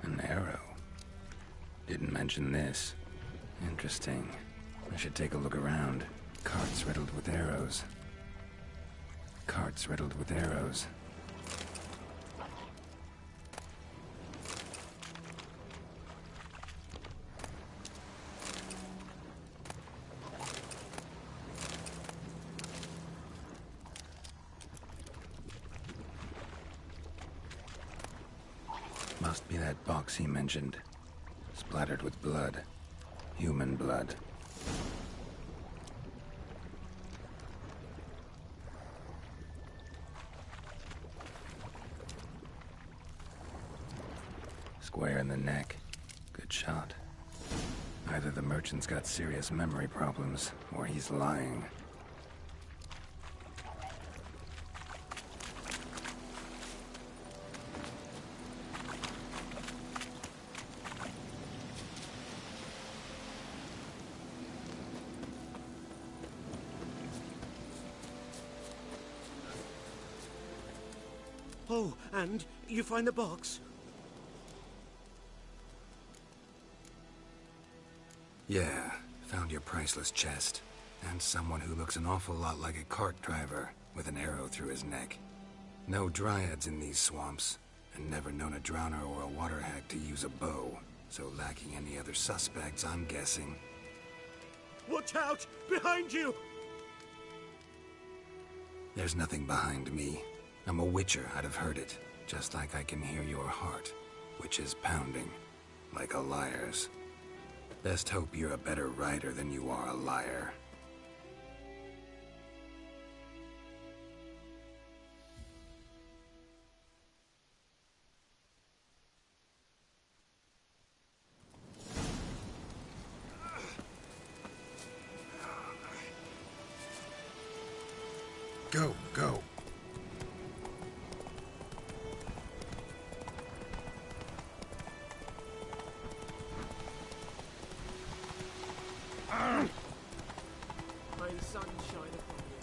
An arrow. Didn't mention this. Interesting. I should take a look around. Carts riddled with arrows. Carts riddled with arrows. Must be that box he mentioned. Splattered with blood. Human blood. Square in the neck. Good shot. Either the merchant's got serious memory problems, or he's lying. Oh, and you find the box? Yeah, found your priceless chest. And someone who looks an awful lot like a cart driver, with an arrow through his neck. No dryads in these swamps, and never known a drowner or a water hag to use a bow. So lacking any other suspects, I'm guessing. Watch out! Behind you! There's nothing behind me. I'm a witcher, I'd have heard it. Just like I can hear your heart, which is pounding. Like a liar's. Best hope you're a better rider than you are a liar. Go, go. May the sun shine upon you.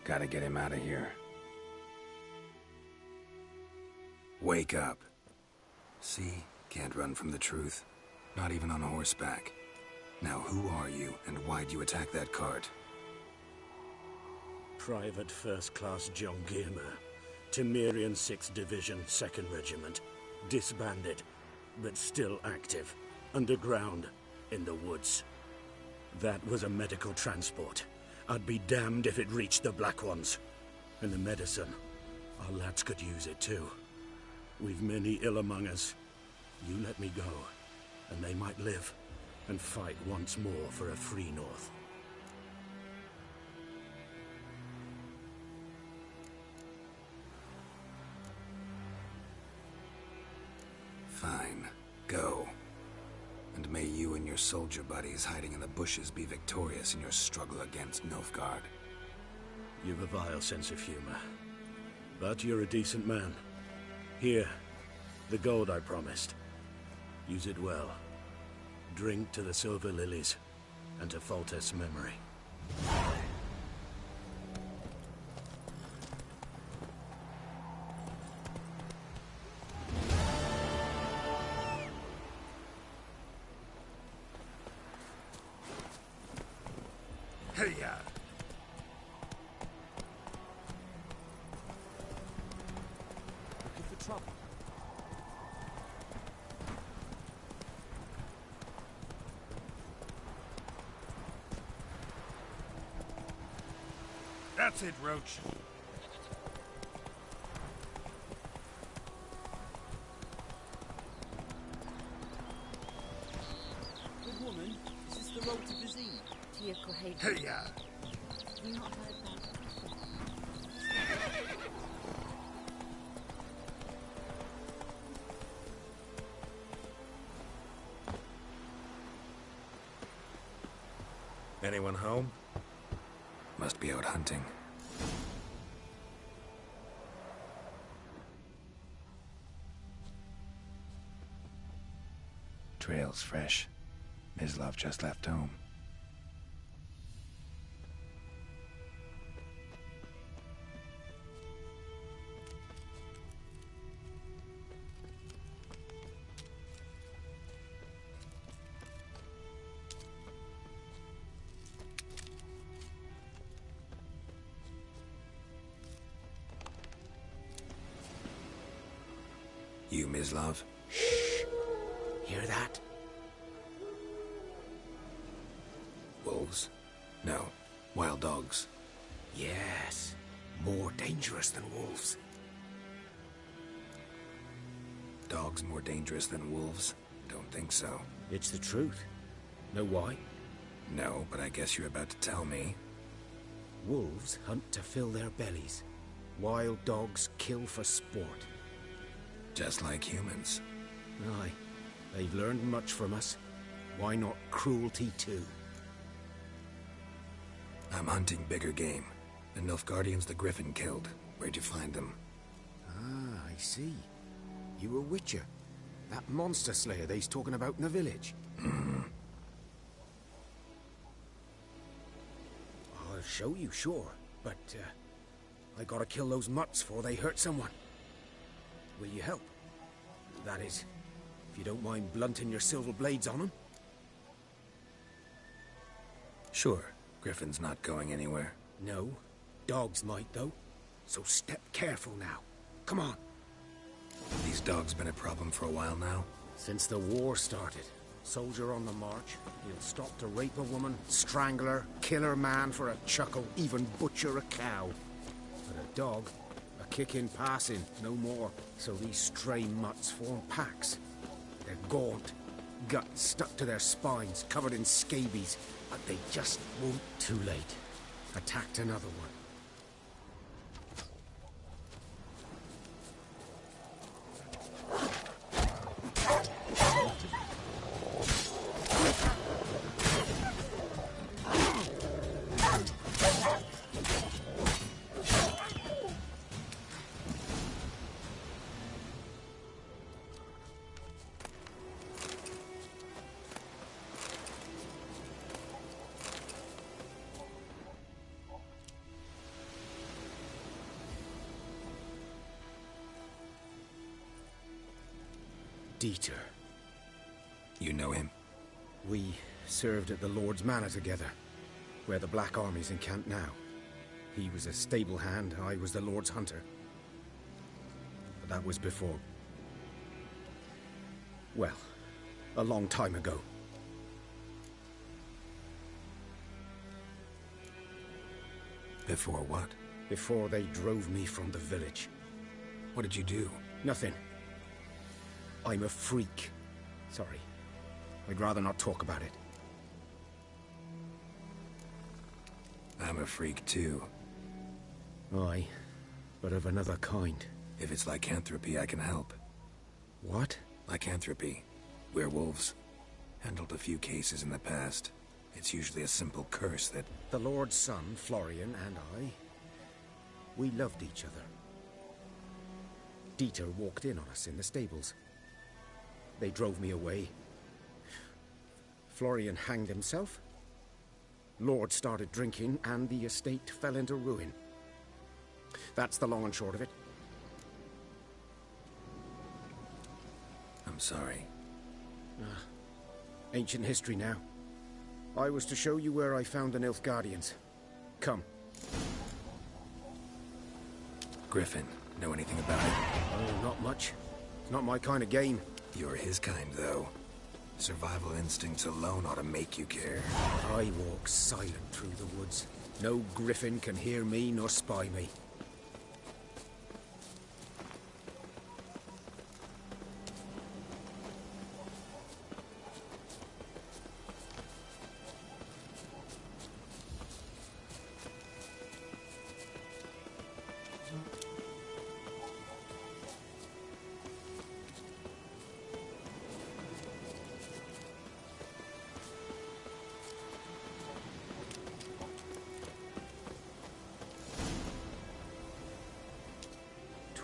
Gotta get him out of here. Wake up. See? Can't run from the truth. Not even on horseback. Now who are you, and why'd you attack that cart? Private First Class John Gilmer. Temerian 6th Division, 2nd Regiment. Disbanded, but still active. Underground, in the woods. That was a medical transport. I'd be damned if it reached the Black Ones. And the medicine. Our lads could use it too. We've many ill among us. You let me go, and they might live, and fight once more for a free North. Fine. Go. And may you and your soldier buddies hiding in the bushes be victorious in your struggle against Nilfgaard. You've a vile sense of humor. But you're a decent man. Here, the gold I promised. Use it well. Drink to the Silver Lilies, and to Foltest's memory. Hey-ya! Looking for trouble. That's it, Roach. Good woman, is this the road to Vizine? To your Cohagen. Hey-ya! Have you not heard about it? Anyone home? Must be out hunting. Trail's fresh. Mislav just left home. You, Mislav? Shh! Hear that? Wolves? No. Wild dogs. Yes. More dangerous than wolves. Dogs more dangerous than wolves? Don't think so. It's the truth. Know why? No, but I guess you're about to tell me. Wolves hunt to fill their bellies. Wild dogs kill for sport. Just like humans. Aye. They've learned much from us. Why not cruelty too? I'm hunting bigger game. The Nilfgaardians the Griffin killed. Where'd you find them? Ah, I see. You a witcher. That monster slayer they's talking about in the village. I'll show you, sure. But, I gotta kill those mutts before they hurt someone. Will you help? That is, if you don't mind blunting your silver blades on them. Sure. Griffin's not going anywhere. No. Dogs might, though. So step careful now. Come on. These dogs been a problem for a while now? Since the war started. Soldier on the march. He'll stop to rape a woman, strangle her, kill her man for a chuckle, even butcher a cow. But a dog, a kick in passing, no more. So these stray mutts form packs. They're gaunt, guts stuck to their spines, covered in scabies. But they just won't. Too late. Attacked another one. Dieter. You know him? We served at the Lord's Manor together, where the Black Army's encamped now. He was a stable hand, I was the Lord's hunter. But that was before... well, a long time ago. Before what? Before they drove me from the village. What did you do? Nothing. I'm a freak. Sorry. I'd rather not talk about it. I'm a freak too. Aye, but of another kind. If it's lycanthropy, I can help. What? Lycanthropy. Werewolves. Handled a few cases in the past. It's usually a simple curse that... The Lord's son, Florian, and I... we loved each other. Dieter walked in on us in the stables. They drove me away. Florian hanged himself. Lord started drinking, and the estate fell into ruin. That's the long and short of it. I'm sorry. Ancient history now. I was to show you where I found the Nilfgaardians. Come. Griffin, know anything about it? Oh, not much. It's not my kind of game. You're his kind, though. Survival instincts alone ought to make you care. I walk silent through the woods. No griffin can hear me nor spy me.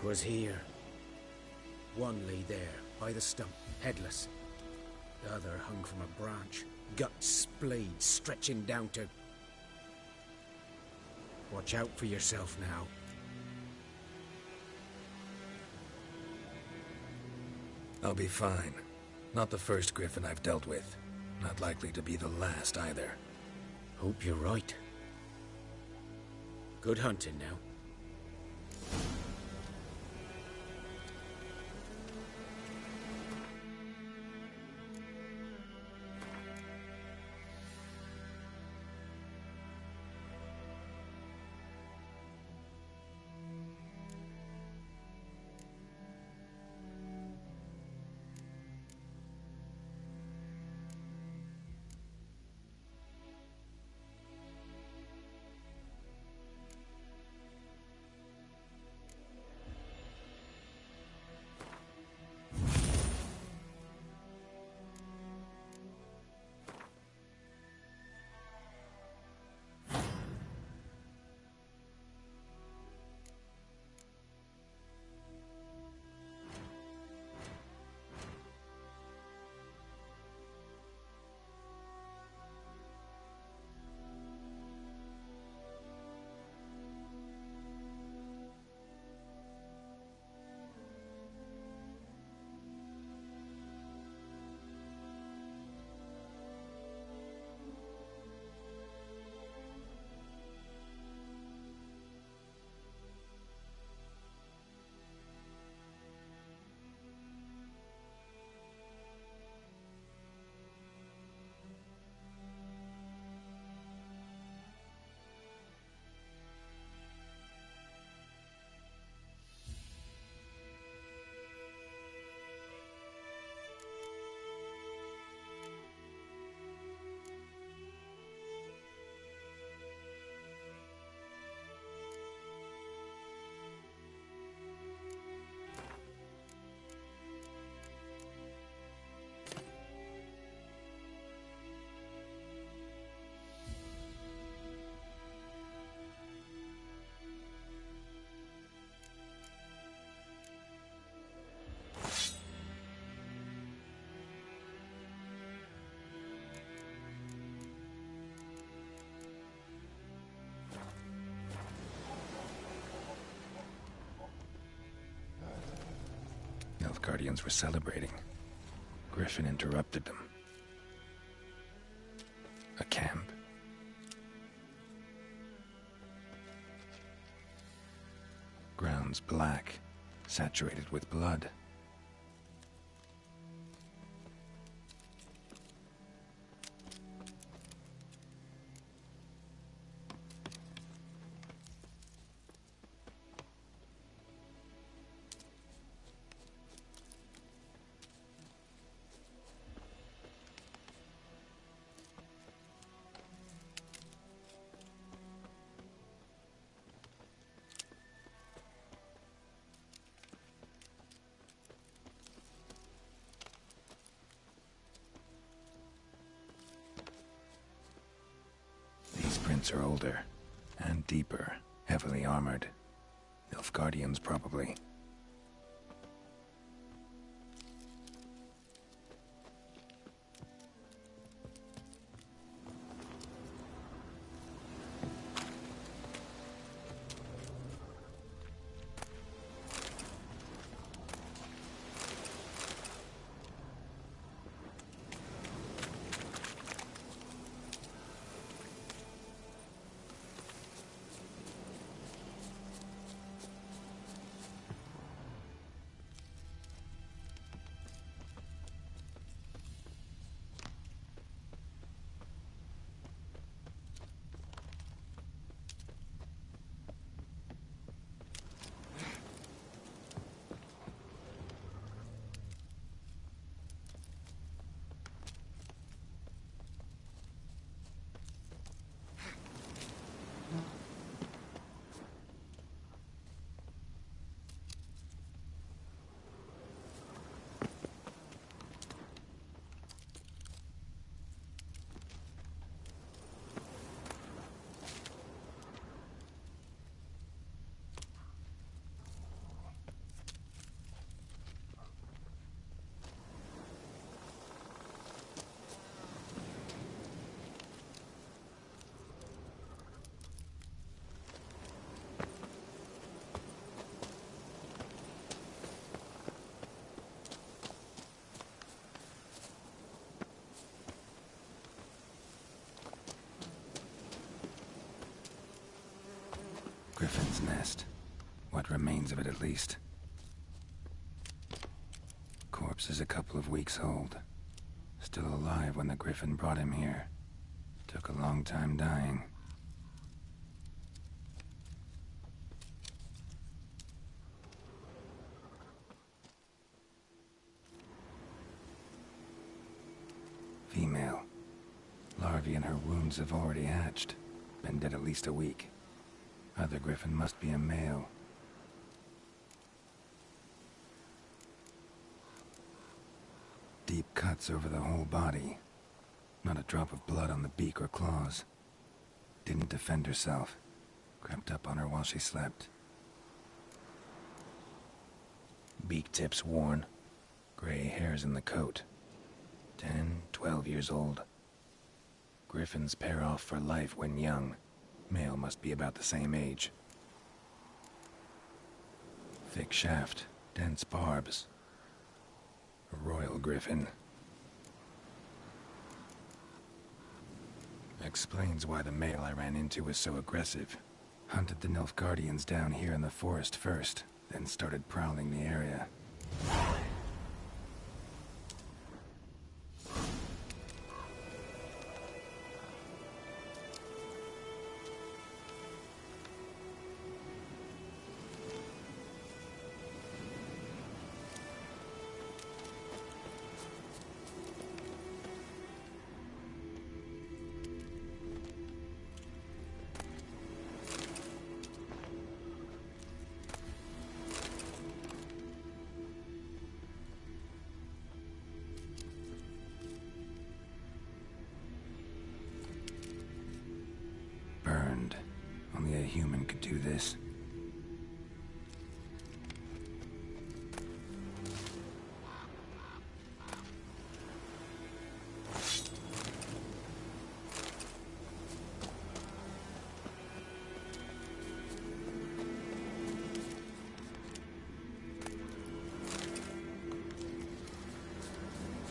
'Twas here. One lay there, by the stump, headless. The other hung from a branch, guts splayed, stretching down to... Watch out for yourself now. I'll be fine. Not the first griffin I've dealt with. Not likely to be the last either. Hope you're right. Good hunting now. Nilfgaardians were celebrating. Griffin interrupted them. A camp. Grounds black, saturated with blood. Are older and deeper, heavily armored. Nilfgaardians, probably. Griffin's nest. What remains of it, at least. Corpse is a couple of weeks old. Still alive when the Griffin brought him here. Took a long time dying. Female. Larvae in her wounds have already hatched. Been dead at least a week. Other Griffin must be a male. Deep cuts over the whole body. Not a drop of blood on the beak or claws. Didn't defend herself. Crept up on her while she slept. Beak tips worn. Gray hairs in the coat. 10, 12 years old. Griffins pair off for life when young. Male must be about the same age. Thick shaft, dense barbs. A royal griffin. Explains why the male I ran into was so aggressive. Hunted the Nilfgaardians down here in the forest first, then started prowling the area. Burned. Only a human could do this.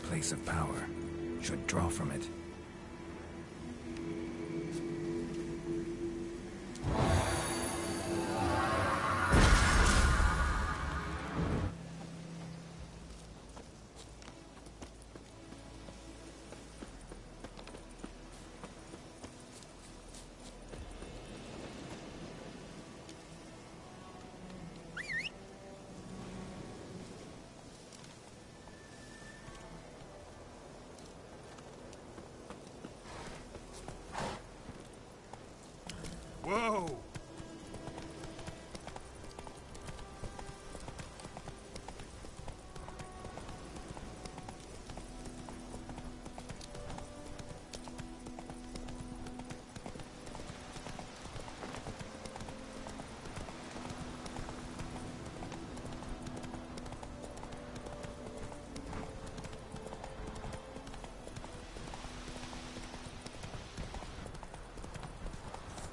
Place of power. Should draw from it. Whoa!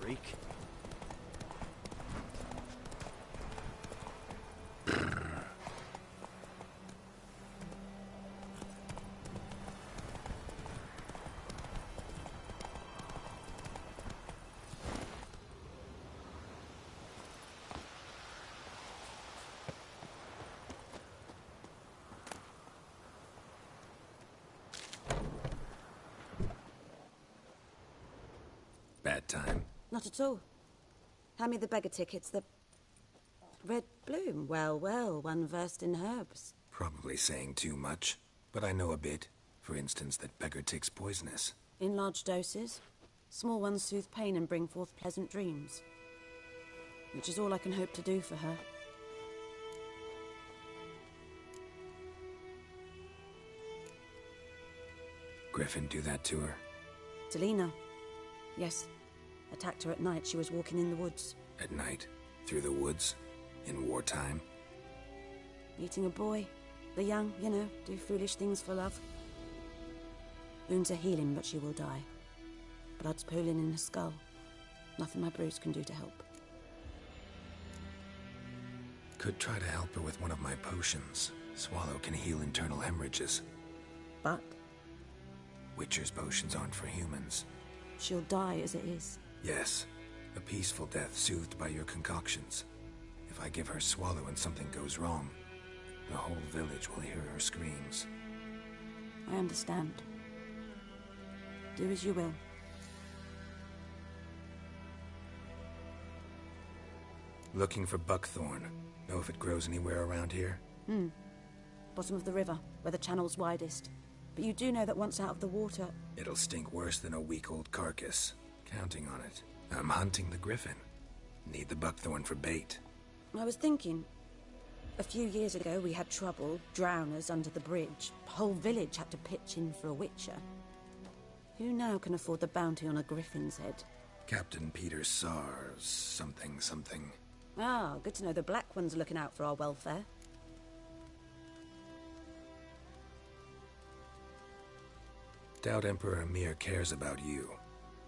Freak. Bad time. Not at all. Hand me the beggar tickets, the... Red bloom. Well, well, one versed in herbs. Probably saying too much, but I know a bit. For instance, that beggar tick's poisonous. In large doses. Small ones soothe pain and bring forth pleasant dreams. Which is all I can hope to do for her. Griffin do that to her? Delina. Yes. Attacked her at night. She was walking in the woods. At night? Through the woods? In wartime? Meeting a boy. The young, you know, do foolish things for love. Wounds are healing, but she will die. Blood's pooling in her skull. Nothing my brews can do to help. Could try to help her with one of my potions. Swallow can heal internal hemorrhages. But? Witcher's potions aren't for humans. She'll die as it is. Yes. A peaceful death soothed by your concoctions. If I give her swallow and something goes wrong, the whole village will hear her screams. I understand. Do as you will. Looking for buckthorn. Know if it grows anywhere around here? Bottom of the river, where the channel's widest. But you do know that once out of the water... It'll stink worse than a week-old carcass. Counting on it. I'm hunting the griffin. Need the buckthorn for bait. I was thinking... A few years ago we had trouble, drowners under the bridge. The whole village had to pitch in for a witcher. Who now can afford the bounty on a griffin's head? Captain Peter Sars, something. Ah, good to know the Black One's looking out for our welfare. Doubt Emperor Emir cares about you,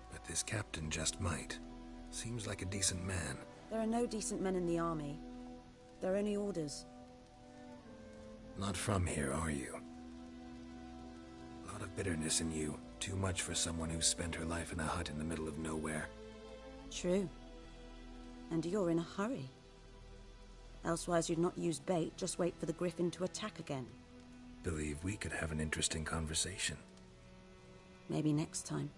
but this captain just might. Seems like a decent man. There are no decent men in the army. They're only orders. Not from here, are you? A lot of bitterness in you. Too much for someone who spent her life in a hut in the middle of nowhere. True. And you're in a hurry. Elsewise you'd not use bait, just wait for the griffin to attack again. Believe we could have an interesting conversation. Maybe next time.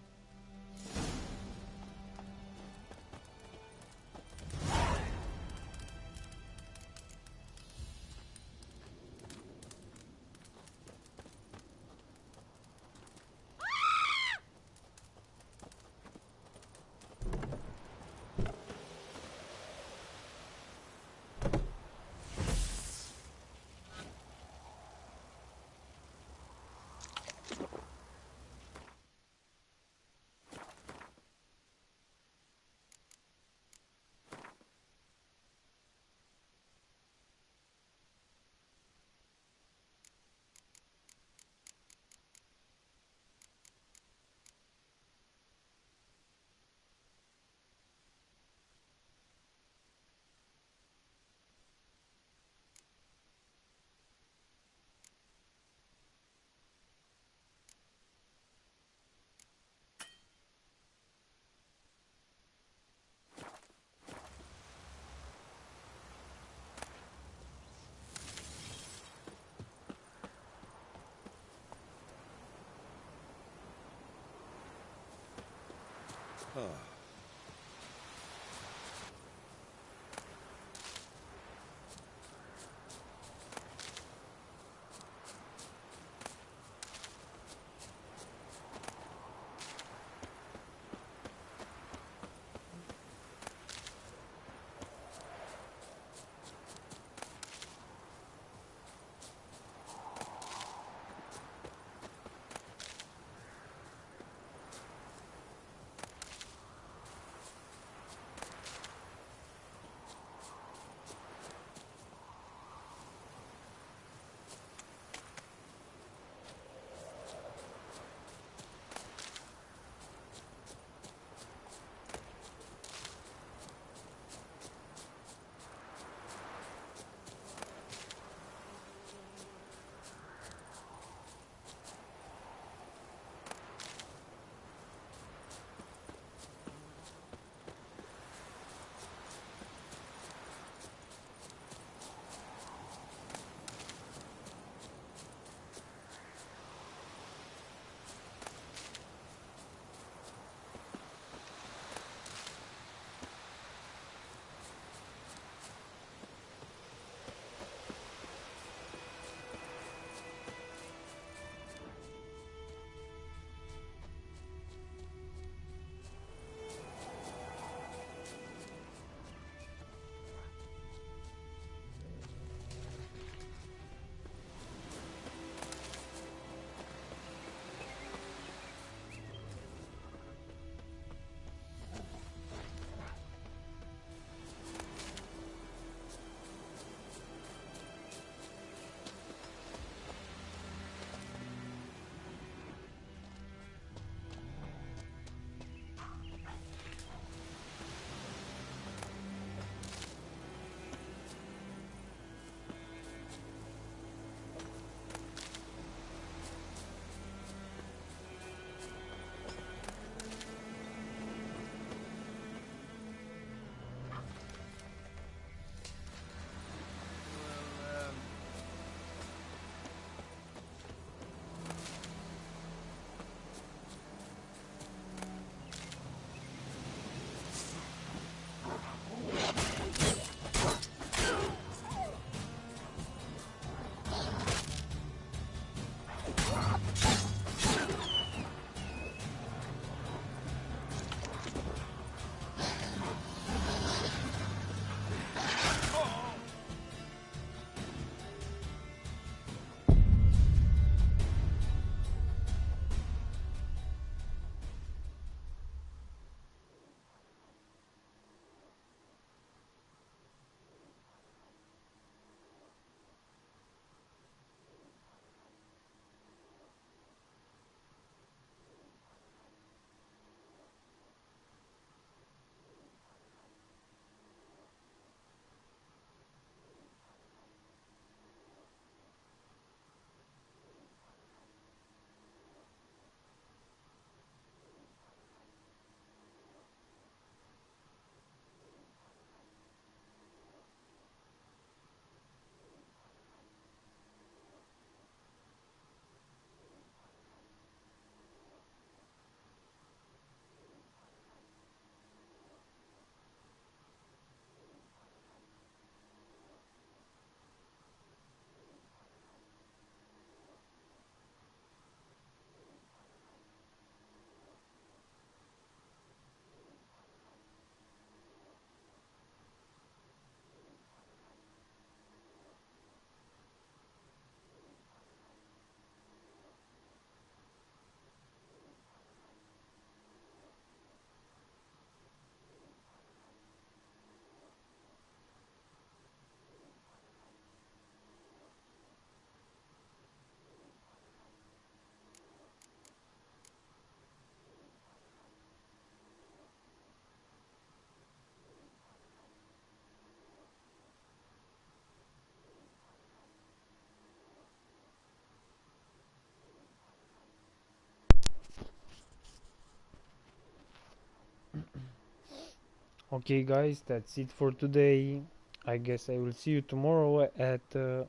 Okay guys, that's it for today. I guess I will see you tomorrow at The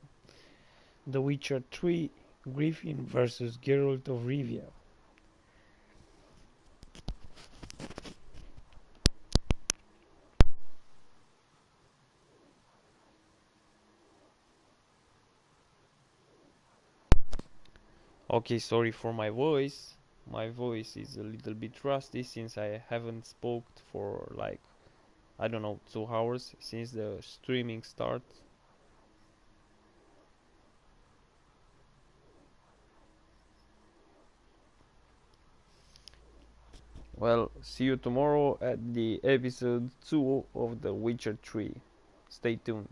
Witcher 3 Griffin versus Geralt of Rivia. Okay, sorry for my voice. My voice is a little bit rusty since I haven't spoke for like, I don't know, 2 hours since the streaming start. Well, see you tomorrow at the episode 2 of The Witcher 3. Stay tuned.